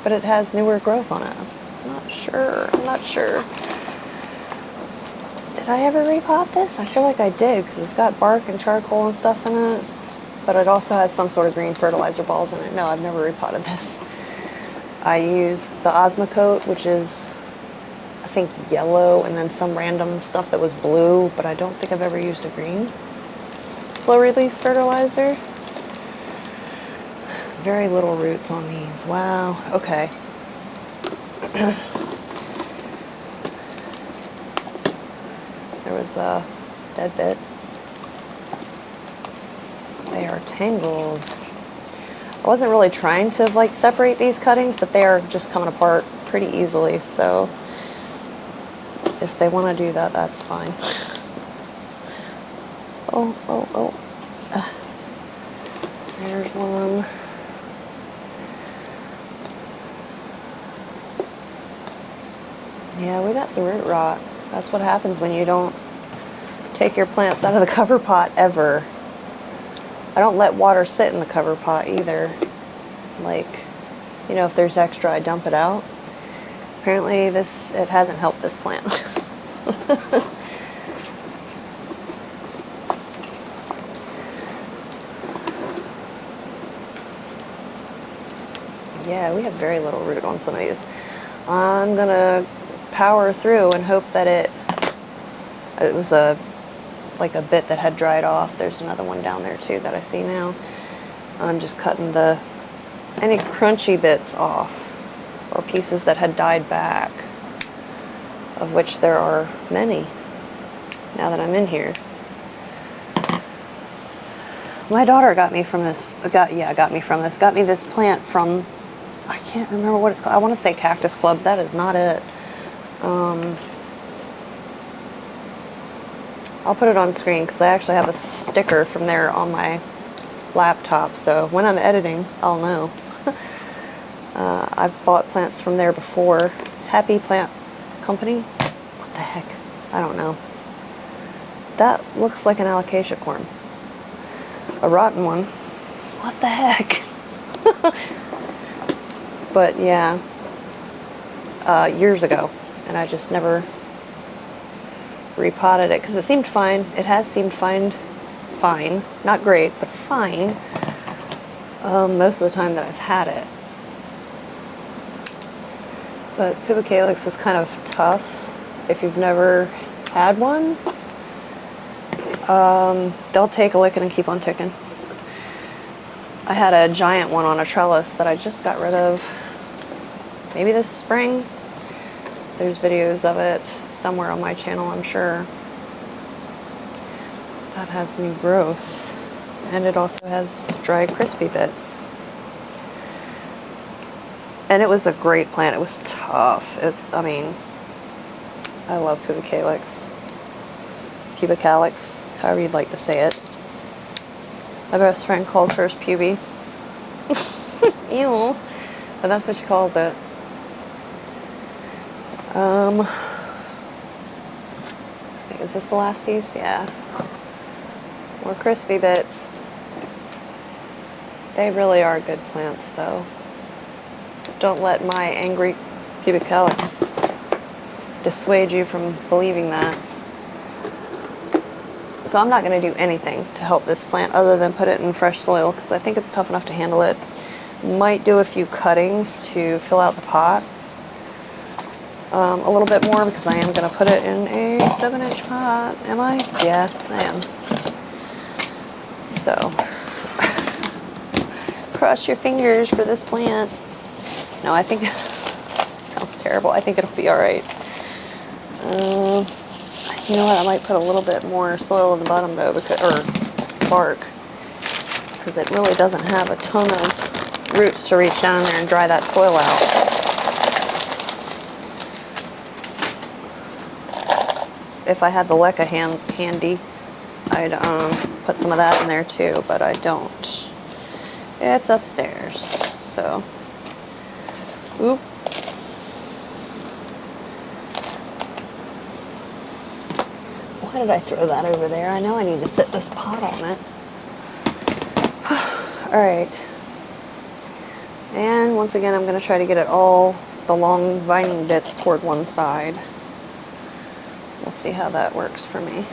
Speaker 1: But it has newer growth on it. I'm not sure. Did I ever repot this? I feel like I did, because it's got bark and charcoal and stuff in it. But it also has some sort of green fertilizer balls in it. No, I've never repotted this. I use the Osmocote, which is, I think, yellow, and then some random stuff that was blue, but I don't think I've ever used a green. Slow release fertilizer. Very little roots on these. Wow. Okay. There was a dead bit. They are tangled. I wasn't really trying to like separate these cuttings, but they are just coming apart pretty easily, so if they want to do that, that's fine. Oh. There's one. Yeah, we got some root rot. That's what happens when you don't take your plants out of the cover pot ever. I don't let water sit in the cover pot either. Like, you know, if there's extra, I dump it out. Apparently it hasn't helped this plant. Yeah, we have very little root on some of these. I'm gonna power through and hope that it was like a bit that had dried off. There's another one down there too that I see now. I'm just cutting any crunchy bits off, or pieces that had died back, of which there are many now that I'm in here. My daughter got me this plant from, I can't remember what it's called. I want to say Cactus Club. That is not it. I'll put it on screen because I actually have a sticker from there on my laptop, so when I'm editing, I'll know. I've bought plants from there before. Happy Plant Company? What the heck? I don't know. That looks like an alocasia corm. A rotten one. What the heck? But yeah, years ago, and I just never repotted it because it seemed fine. It has seemed fine, not great, but fine, most of the time that I've had it. But Propagation is kind of tough if you've never had one. They'll take a licking and keep on ticking. I had a giant one on a trellis that I just got rid of maybe this spring. There's videos of it somewhere on my channel, I'm sure. That has new growth. And it also has dry, crispy bits. And it was a great plant. It was tough. I love Propagation. pubicalix, however you'd like to say it. My best friend calls hers puby. Ew. But that's what she calls it. Is this the last piece? Yeah. More crispy bits. They really are good plants, though. Don't let my angry pubicalix dissuade you from believing that. So I'm not going to do anything to help this plant other than put it in fresh soil because I think it's tough enough to handle it. Might do a few cuttings to fill out the pot. A little bit more because I am going to put it in a 7-inch pot. Am I? Yeah, I am. So, cross your fingers for this plant. No, I think, sounds terrible. I think it'll be alright. You know what, I might put a little bit more soil in the bottom though, because, or bark, because it really doesn't have a ton of roots to reach down there and dry that soil out. If I had the Leca handy, I'd put some of that in there too, but I don't. It's upstairs, so. Oop. Why did I throw that over there? I know I need to set this pot on it. Alright. And once again, I'm going to try to get it all, the long vining bits toward one side. We'll see how that works for me.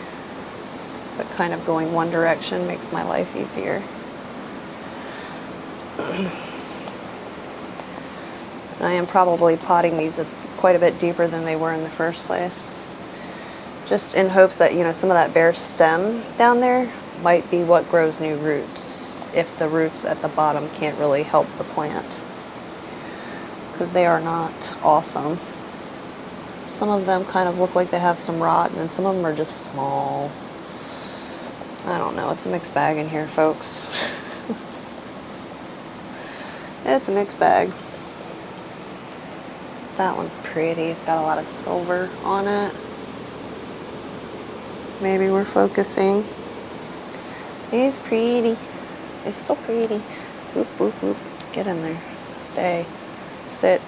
Speaker 1: But kind of going one direction makes my life easier. I am probably potting these quite a bit deeper than they were in the first place. Just in hopes that, you know, some of that bare stem down there might be what grows new roots, if the roots at the bottom can't really help the plant. Because they are not awesome. Some of them kind of look like they have some rot, and some of them are just small. I don't know, it's a mixed bag in here, folks. It's a mixed bag. That one's pretty, it's got a lot of silver on it. Maybe we're focusing. It's pretty. It's so pretty. Whoop, whoop, whoop. Get in there. Stay. Sit.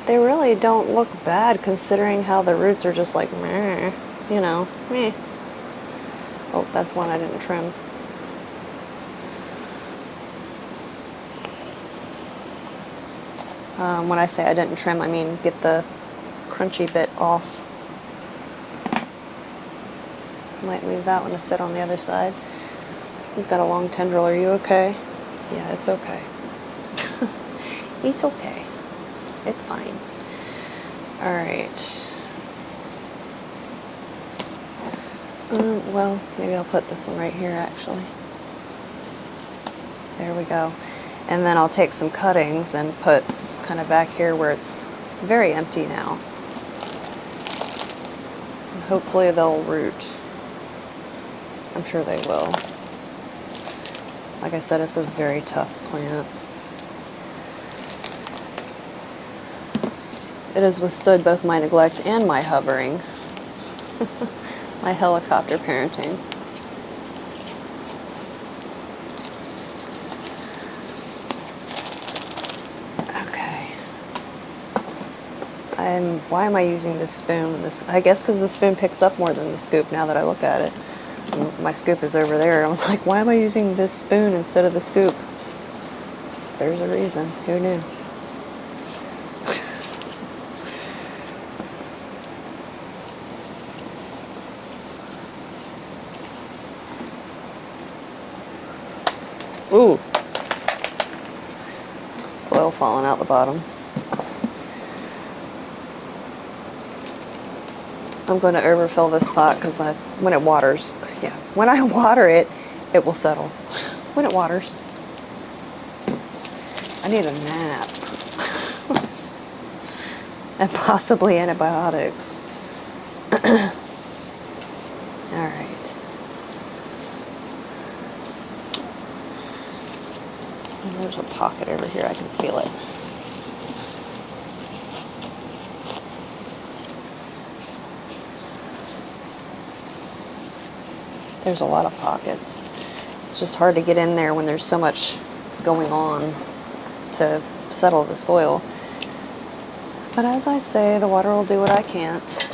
Speaker 1: They really don't look bad considering how the roots are just like meh, you know, meh. Oh, that's one I didn't trim. When I say I didn't trim, I mean get the crunchy bit off. Might leave that one to sit on the other side. This one's got a long tendril. Are you okay? Yeah, it's okay. It's okay. It's fine. Alright. Well, maybe I'll put this one right here actually. There we go. And then I'll take some cuttings and put kind of back here where it's very empty now. And hopefully they'll root. I'm sure they will. Like I said, it's a very tough plant. It has withstood both my neglect and my hovering. My helicopter parenting. Why am I using this spoon? I guess because the spoon picks up more than the scoop now that I look at it. And my scoop is over there. I was like, why am I using this spoon instead of the scoop? There's a reason. Who knew? Ooh. Soil falling out the bottom. I'm going to overfill this pot because when it waters, yeah, when I water it, it will settle. When it waters. I need a nap. And possibly antibiotics. Alright. There's a pocket over here, I can feel it. There's a lot of pockets. It's just hard to get in there when there's so much going on to settle the soil. But as I say, the water will do what I can't.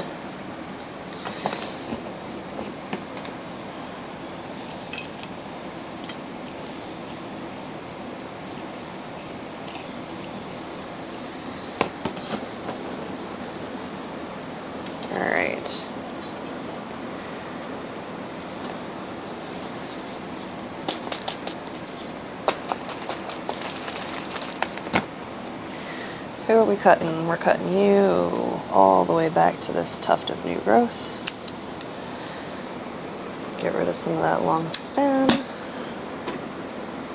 Speaker 1: All right. Who are we cutting? We're cutting you all the way back to this tuft of new growth. Get rid of some of that long stem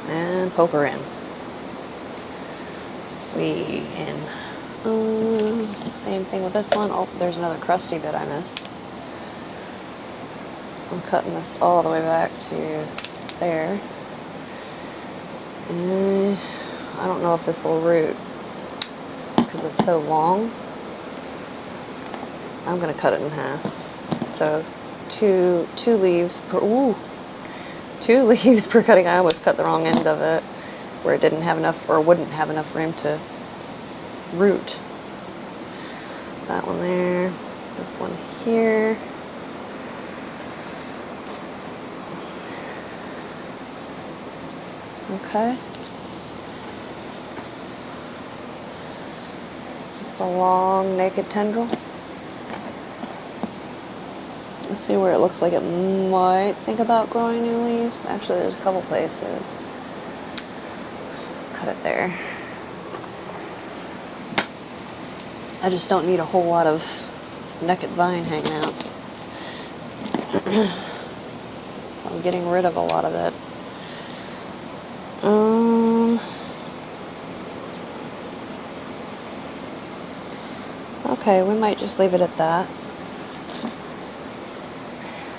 Speaker 1: and poke her in. We in. Same thing with this one. Oh, there's another crusty bit I missed. I'm cutting this all the way back to there. I don't know if this will root because it's so long. I'm gonna cut it in half. So two leaves per, ooh, 2 leaves per cutting. I almost cut the wrong end of it where it didn't have enough or wouldn't have enough room to root. That one there, this one here. Okay. It's just a long naked tendril. Let's see where it looks like it might think about growing new leaves. Actually, there's a couple places. Cut it there. I just don't need a whole lot of naked vine hanging out. So I'm getting rid of a lot of it. Okay, we might just leave it at that.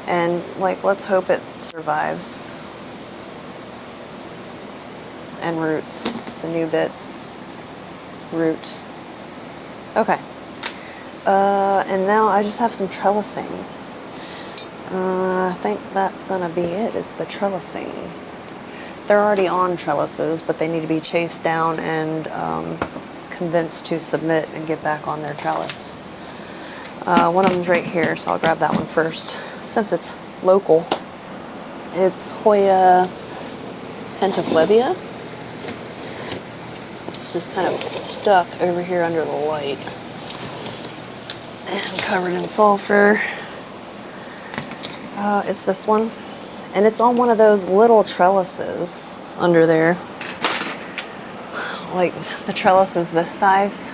Speaker 1: And like, let's hope it survives and roots. The new bits root. Okay. And now I just have some trellising. I think that's gonna be it, is the trellising. They're already on trellises, but they need to be chased down and convinced to submit and get back on their trellis. One of them's right here, so I'll grab that one first. Since it's local, it's Hoya pentablebbia. It's just kind of stuck over here under the light and covered in sulfur. It's this one, and it's on one of those little trellises under there. Like, the trellis is this size.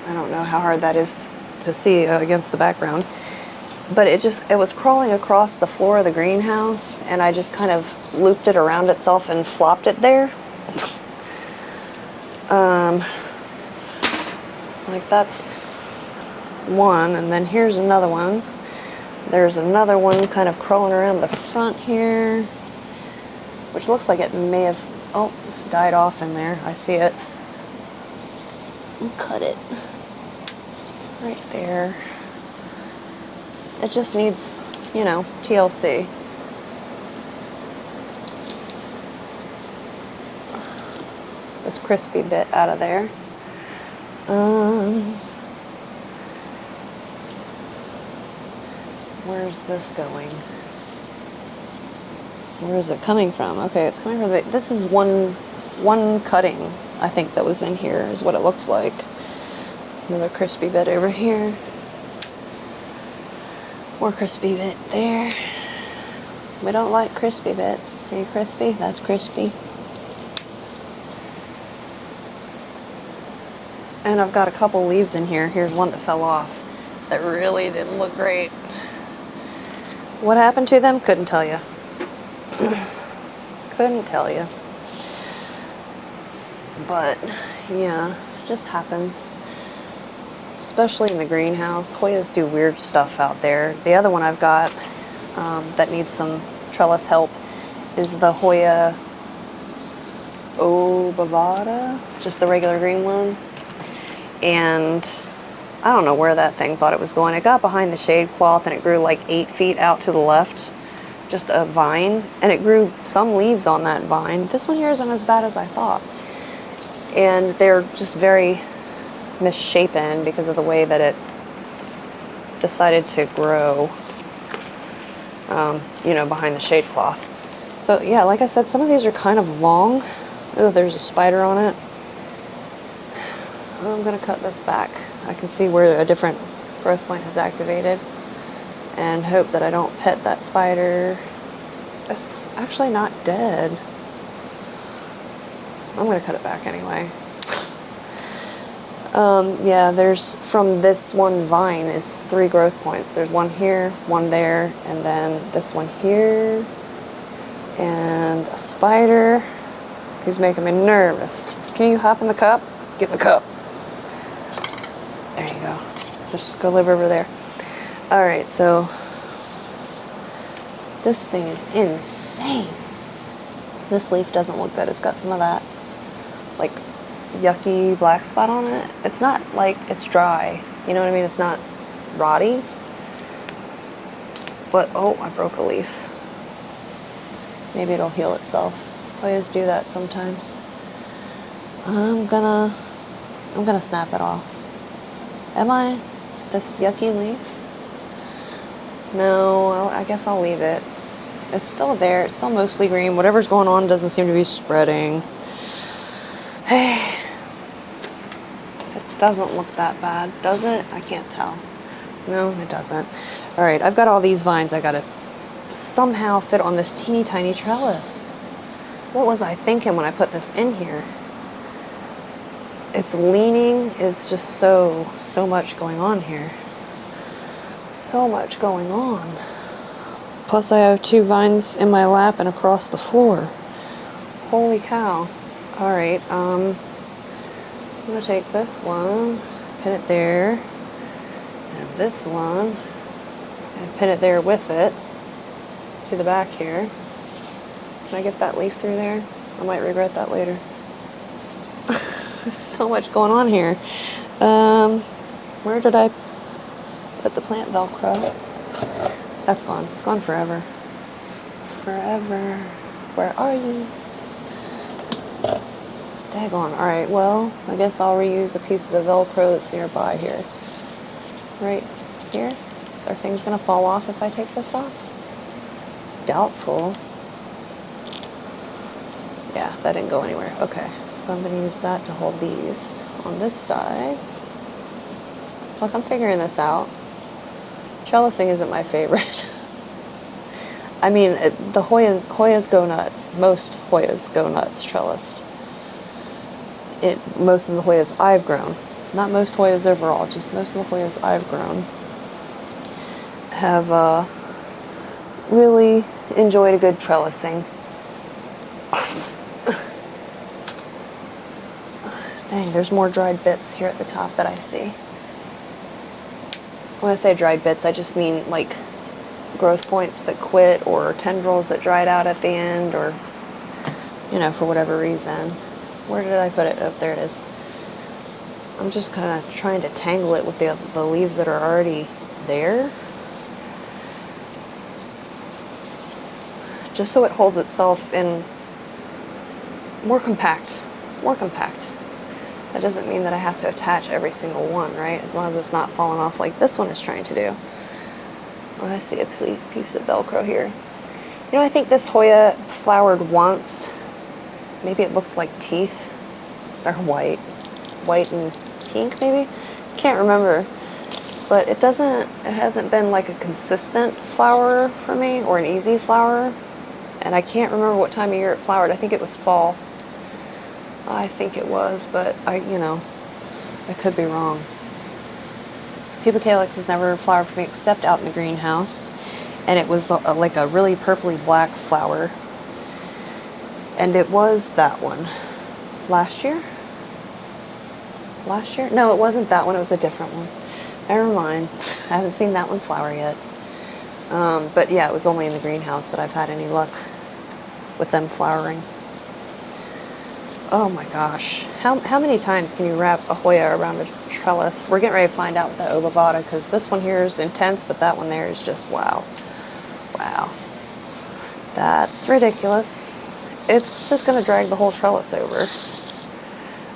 Speaker 1: I don't know how hard that is to see against the background, but it was crawling across the floor of the greenhouse, and I just kind of looped it around itself and flopped it there. Like, that's one, and then here's another one. There's another one kind of crawling around the front here, which looks like it may have, oh, died off in there. I see it. I'll cut it right there. It just needs, you know, TLC. This crispy bit out of there. Where's this going? Where is it coming from? Okay, it's coming from this is one cutting, I think, that was in here, is what it looks like. Another crispy bit over here. More crispy bit there. We don't like crispy bits. Are you crispy? That's crispy. And I've got a couple leaves in here. Here's one that fell off that really didn't look great. What happened to them? Couldn't tell you. Couldn't tell you. But yeah, it just happens. Especially in the greenhouse. Hoyas do weird stuff out there. The other one I've got that needs some trellis help is the Hoya obovata, just the regular green one. And I don't know where that thing thought it was going. It got behind the shade cloth and it grew like 8 feet out to the left. Just a vine. And it grew some leaves on that vine. This one here isn't as bad as I thought. And they're just very misshapen because of the way that it decided to grow, you know, behind the shade cloth. So yeah, like I said, some of these are kind of long. Oh, there's a spider on it. I'm gonna cut this back. I can see where a different growth point has activated and hope that I don't pet that spider. It's actually not dead. I'm gonna cut it back anyway. Yeah, there's, from this one vine is 3 growth points. There's one here, one there, and then this one here, and a spider. He's making me nervous. Can you hop in the cup? Get in the cup. There you go. Just go live over there. All right, so this thing is insane. This leaf doesn't look good. It's got some of that, like, yucky black spot on it. It's not like it's dry. You know what I mean? It's not rotty. But, oh, I broke a leaf. Maybe it'll heal itself. Hoyas do that sometimes. I'm gonna snap it off. Am I? This yucky leaf? No, I guess I'll leave it. It's still there. It's still mostly green. Whatever's going on doesn't seem to be spreading. Hey. It doesn't look that bad, does it? I can't tell. No, it doesn't. All right, I've got all these vines I gotta somehow fit on this teeny tiny trellis. What was I thinking when I put this in here? It's leaning. It's just so much going on here. So much going on. Plus I have 2 vines in my lap and across the floor. Holy cow. All right, I'm gonna take this one, pin it there, and this one, and pin it there with it to the back here. Can I get that leaf through there? I might regret that later. There's so much going on here. Where did I put the plant Velcro? That's gone. It's gone forever. Forever. Where are you? Daggone. Alright, well, I guess I'll reuse a piece of the Velcro that's nearby here. Right here. Are things going to fall off if I take this off? Doubtful. Yeah, that didn't go anywhere. Okay, so I'm going to use that to hold these on this side. Look, I'm figuring this out. Trellising isn't my favorite. I mean, the Hoyas go nuts. Most Hoyas go nuts trellised. Most of the Hoyas I've grown, not most Hoyas overall, just most of the Hoyas I've grown, have really enjoyed a good trellising. Dang, there's more dried bits here at the top that I see. When I say dried bits, I just mean like growth points that quit or tendrils that dried out at the end, or, you know, for whatever reason. Where did I put it? Oh, there it is. I'm just kind of trying to tangle it with the leaves that are already there. Just so it holds itself in more compact. More compact. That doesn't mean that I have to attach every single one, right? As long as it's not falling off like this one is trying to do. Oh, I see a piece of Velcro here. You know, I think this Hoya flowered once. Maybe it looked like teeth. They're white. White and pink, maybe? Can't remember. But it hasn't been like a consistent flower for me, or an easy flower. And I can't remember what time of year it flowered. I think it was fall. I think it was, but I could be wrong. Pupa calyx has never flowered for me except out in the greenhouse. And it was like a really purpley black flower. And it was that one. Last year? Last year? No, it wasn't that one. It was a different one. Never mind. I haven't seen that one flower yet. But yeah, it was only in the greenhouse that I've had any luck with them flowering. Oh my gosh. How many times can you wrap a Hoya around a trellis? We're getting ready to find out with the obovata, because this one here is intense, but that one there is just wow. Wow. That's ridiculous. It's just going to drag the whole trellis over.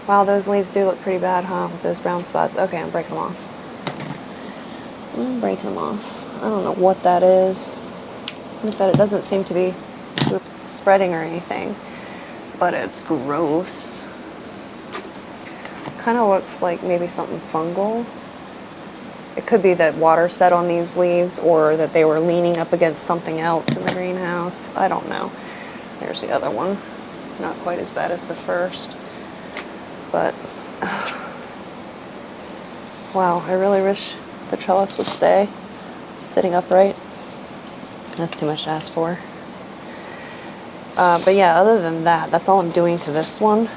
Speaker 1: Wow, those leaves do look pretty bad, huh? With those brown spots. Okay, I'm breaking them off. I'm breaking them off. I don't know what that is. Like I said, it doesn't seem to be, oops, spreading or anything. But it's gross. Kind of looks like maybe something fungal. It could be that water set on these leaves, or that they were leaning up against something else in the greenhouse. I don't know. There's the other one. Not quite as bad as the first. But, wow, I really wish the trellis would stay sitting upright. That's too much to ask for. But yeah, other than that, that's all I'm doing to this one,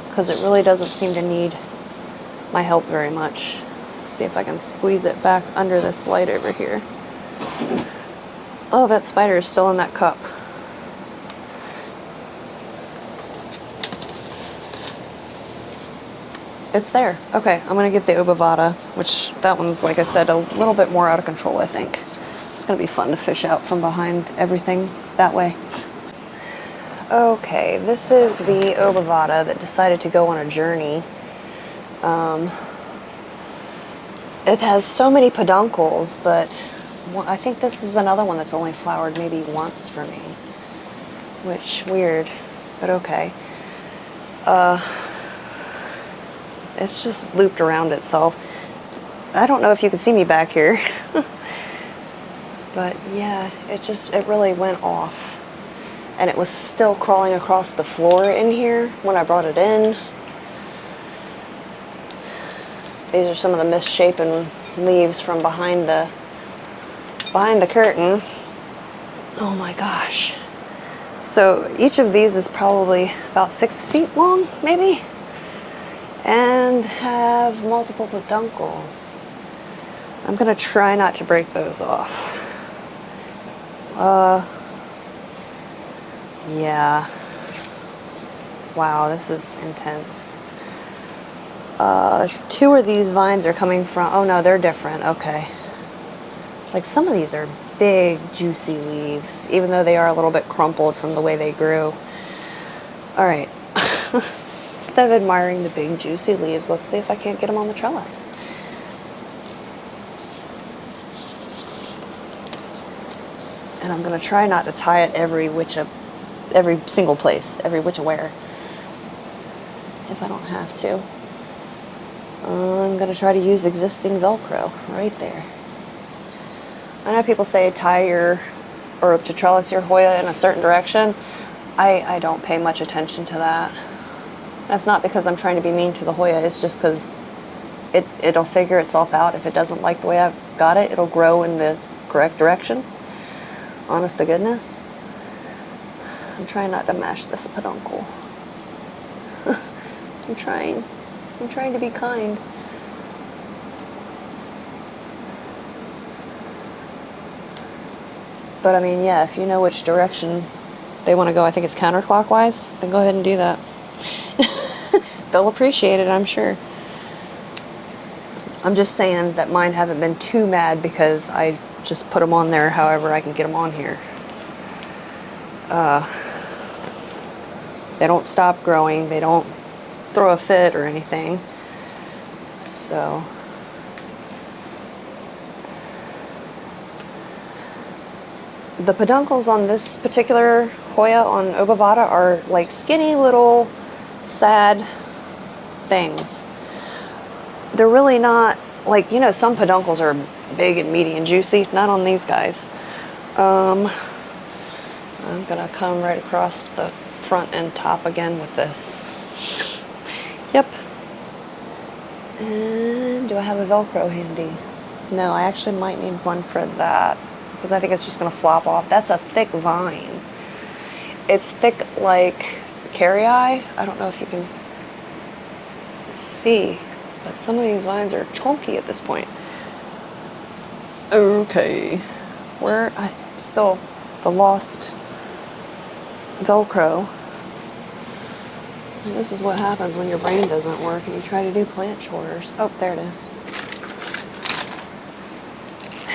Speaker 1: because it really doesn't seem to need my help very much. Let's see if I can squeeze it back under this light over here. Oh, that spider is still in that cup. It's there. Okay, I'm gonna get the obovata, which that one's, like I said, a little bit more out of control, I think. It's gonna be fun to fish out from behind everything that way. Okay, this is the obovata that decided to go on a journey. It has so many peduncles, but I think this is another one that's only flowered maybe once for me. Which, weird, but okay. It's just looped around itself. I don't know if you can see me back here. But yeah, it really went off. And it was still crawling across the floor in here when I brought it in. These are some of the misshapen leaves from behind the curtain. Oh my gosh. So each of these is probably about 6 feet long, maybe, and have multiple peduncles. I'm gonna try not to break those off. Yeah. Wow, this is intense. 2 of these vines are coming from, oh no, they're different, okay. Like some of these are big, juicy leaves, even though they are a little bit crumpled from the way they grew. All right, instead of admiring the big, juicy leaves, let's see if I can't get them on the trellis. And I'm gonna try not to tie it every single place, every which-a-where, if I don't have to. I'm gonna try to use existing Velcro right there. I know people say or to trellis your Hoya in a certain direction. I don't pay much attention to that. That's not because I'm trying to be mean to the Hoya, it's just because it'll figure itself out. If it doesn't like the way I've got it, it'll grow in the correct direction. Honest to goodness. I'm trying not to mash this peduncle. I'm trying to be kind. But I mean, yeah, if you know which direction they want to go, I think it's counterclockwise, then go ahead and do that. They'll appreciate it, I'm sure. I'm just saying that mine haven't been too mad because I just put them on there however I can get them on here. They don't stop growing, they don't throw a fit or anything. So the peduncles on this particular Hoya on obovata are like skinny little sad things. They're really not like, you know, some peduncles are big and meaty and juicy, not on these guys. I'm gonna come right across the front and top again with this. Yep. And do I have a Velcro handy? No, I actually might need one for that because I think it's just gonna flop off. That's a thick vine. It's thick like carry-eye. I don't know if you can see, but some of these vines are chunky at this point. Okay, still the lost Velcro. This is what happens when your brain doesn't work and you try to do plant chores. Oh, there it is.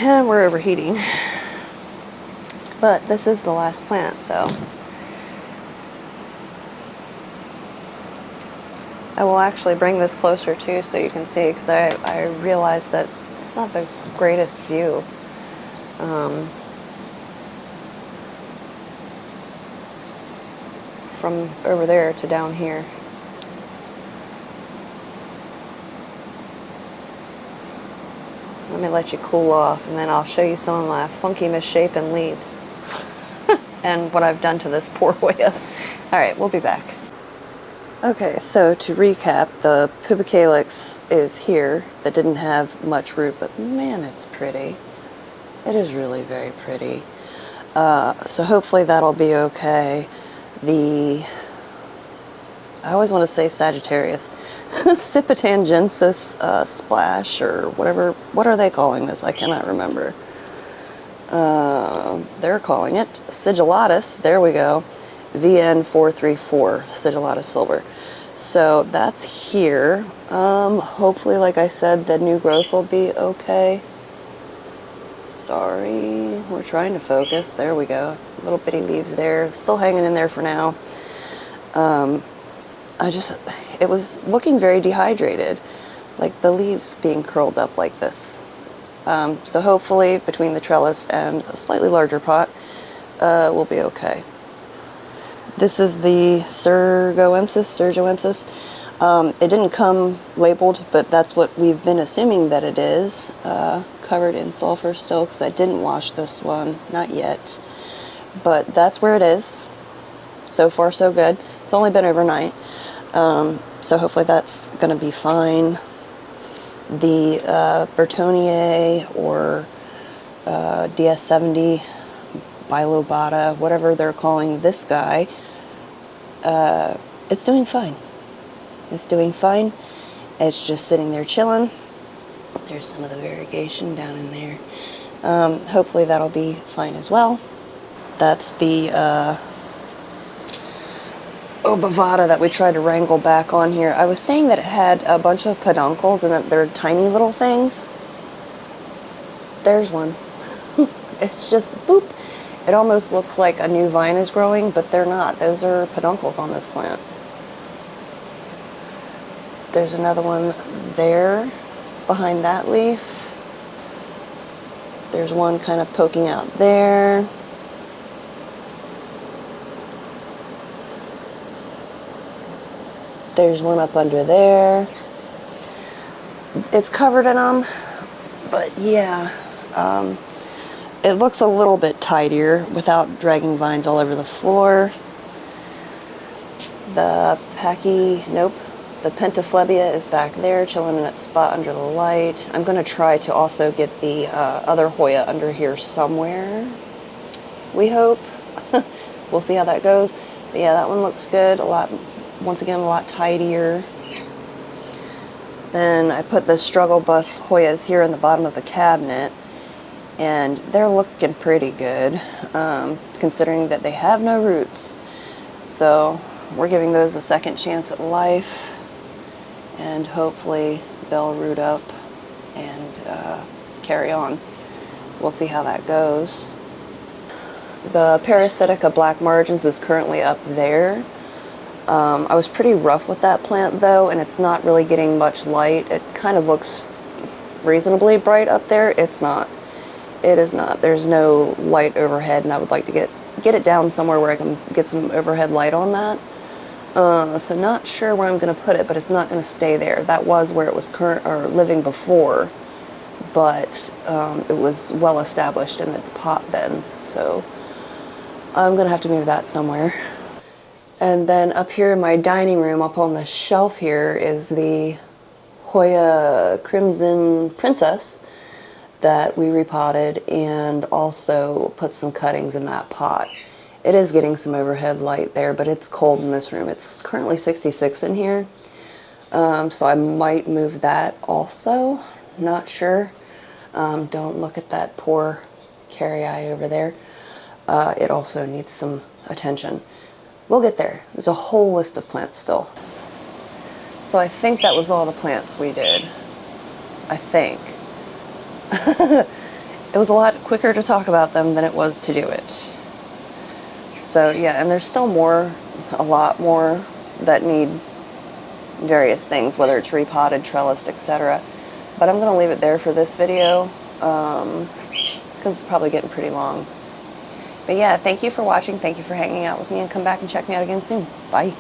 Speaker 1: And we're overheating. But this is the last plant, so I will actually bring this closer too so you can see, because I realized that it's not the greatest view. From over there to down here. Let me let you cool off, and then I'll show you some of my funky misshapen leaves and what I've done to this poor Hoya. Alright, we'll be back. Okay, so to recap, the Propagation is here that didn't have much root, but man, it's pretty. It is really very pretty. So hopefully that'll be okay. I always want to say Sagittarius, Sipitangensis splash, or whatever. What are they calling this? I cannot remember. They're calling it Sigillatus. There we go. VN434 Sigillatus silver. So that's here. Hopefully, like I said, the new growth will be okay. Sorry, we're trying to focus. There we go. Little bitty leaves there, still hanging in there for now. It was looking very dehydrated, like the leaves being curled up like this. So hopefully between the trellis and a slightly larger pot, we'll be okay. This is the Surgoensis. It didn't come labeled, but that's what we've been assuming that it is. Covered in sulfur still, because I didn't wash this one, not yet. But that's where it is. So far so good. It's only been overnight. So hopefully that's going to be fine. The Bertonier or DS70 bilobata, whatever they're calling this guy, it's doing fine. It's doing fine. It's just sitting there chilling. There's some of the variegation down in there. Hopefully that'll be fine as well. That's the Obavata that we tried to wrangle back on here. I was saying that it had a bunch of peduncles and that they're tiny little things. There's one. It's just boop. It almost looks like a new vine is growing, but they're not. Those are peduncles on this plant. There's another one there behind that leaf. There's one kind of poking out there. There's one up under there. It's covered in them, but yeah, it looks a little bit tidier without dragging vines all over the floor. The the Pentaphlebia is back there, chilling in its spot under the light. I'm going to try to also get the other Hoya under here somewhere, we hope. We'll see how that goes. But yeah, that one looks good. Once again, a lot tidier. Then I put the Struggle Bus Hoyas here in the bottom of the cabinet, and they're looking pretty good, considering that they have no roots. So we're giving those a second chance at life, and hopefully they'll root up and carry on. We'll see how that goes. The Parasitica Black Margins is currently up there. I was pretty rough with that plant though, and it's not really getting much light. It kind of looks reasonably bright up there. It's not. It is not. There's no light overhead, and I would like to get it down somewhere where I can get some overhead light on that. So not sure where I'm going to put it, but it's not going to stay there. That was where it was living before, but it was well established in its pot then, so I'm going to have to move that somewhere. And then up here in my dining room, up on the shelf here, is the Hoya Crimson Princess that we repotted and also put some cuttings in that pot. It is getting some overhead light there, but it's cold in this room. It's currently 66 in here, so I might move that also. Not sure. Don't look at that poor carry eye over there. It also needs some attention. We'll get there. There's a whole list of plants still. So I think that was all the plants we did. I think. It was a lot quicker to talk about them than it was to do it. So yeah, and there's still more, a lot more that need various things, whether it's repotted, trellised, etc. But I'm going to leave it there for this video, because it's probably getting pretty long. But yeah, thank you for watching, thank you for hanging out with me, and come back and check me out again soon. Bye.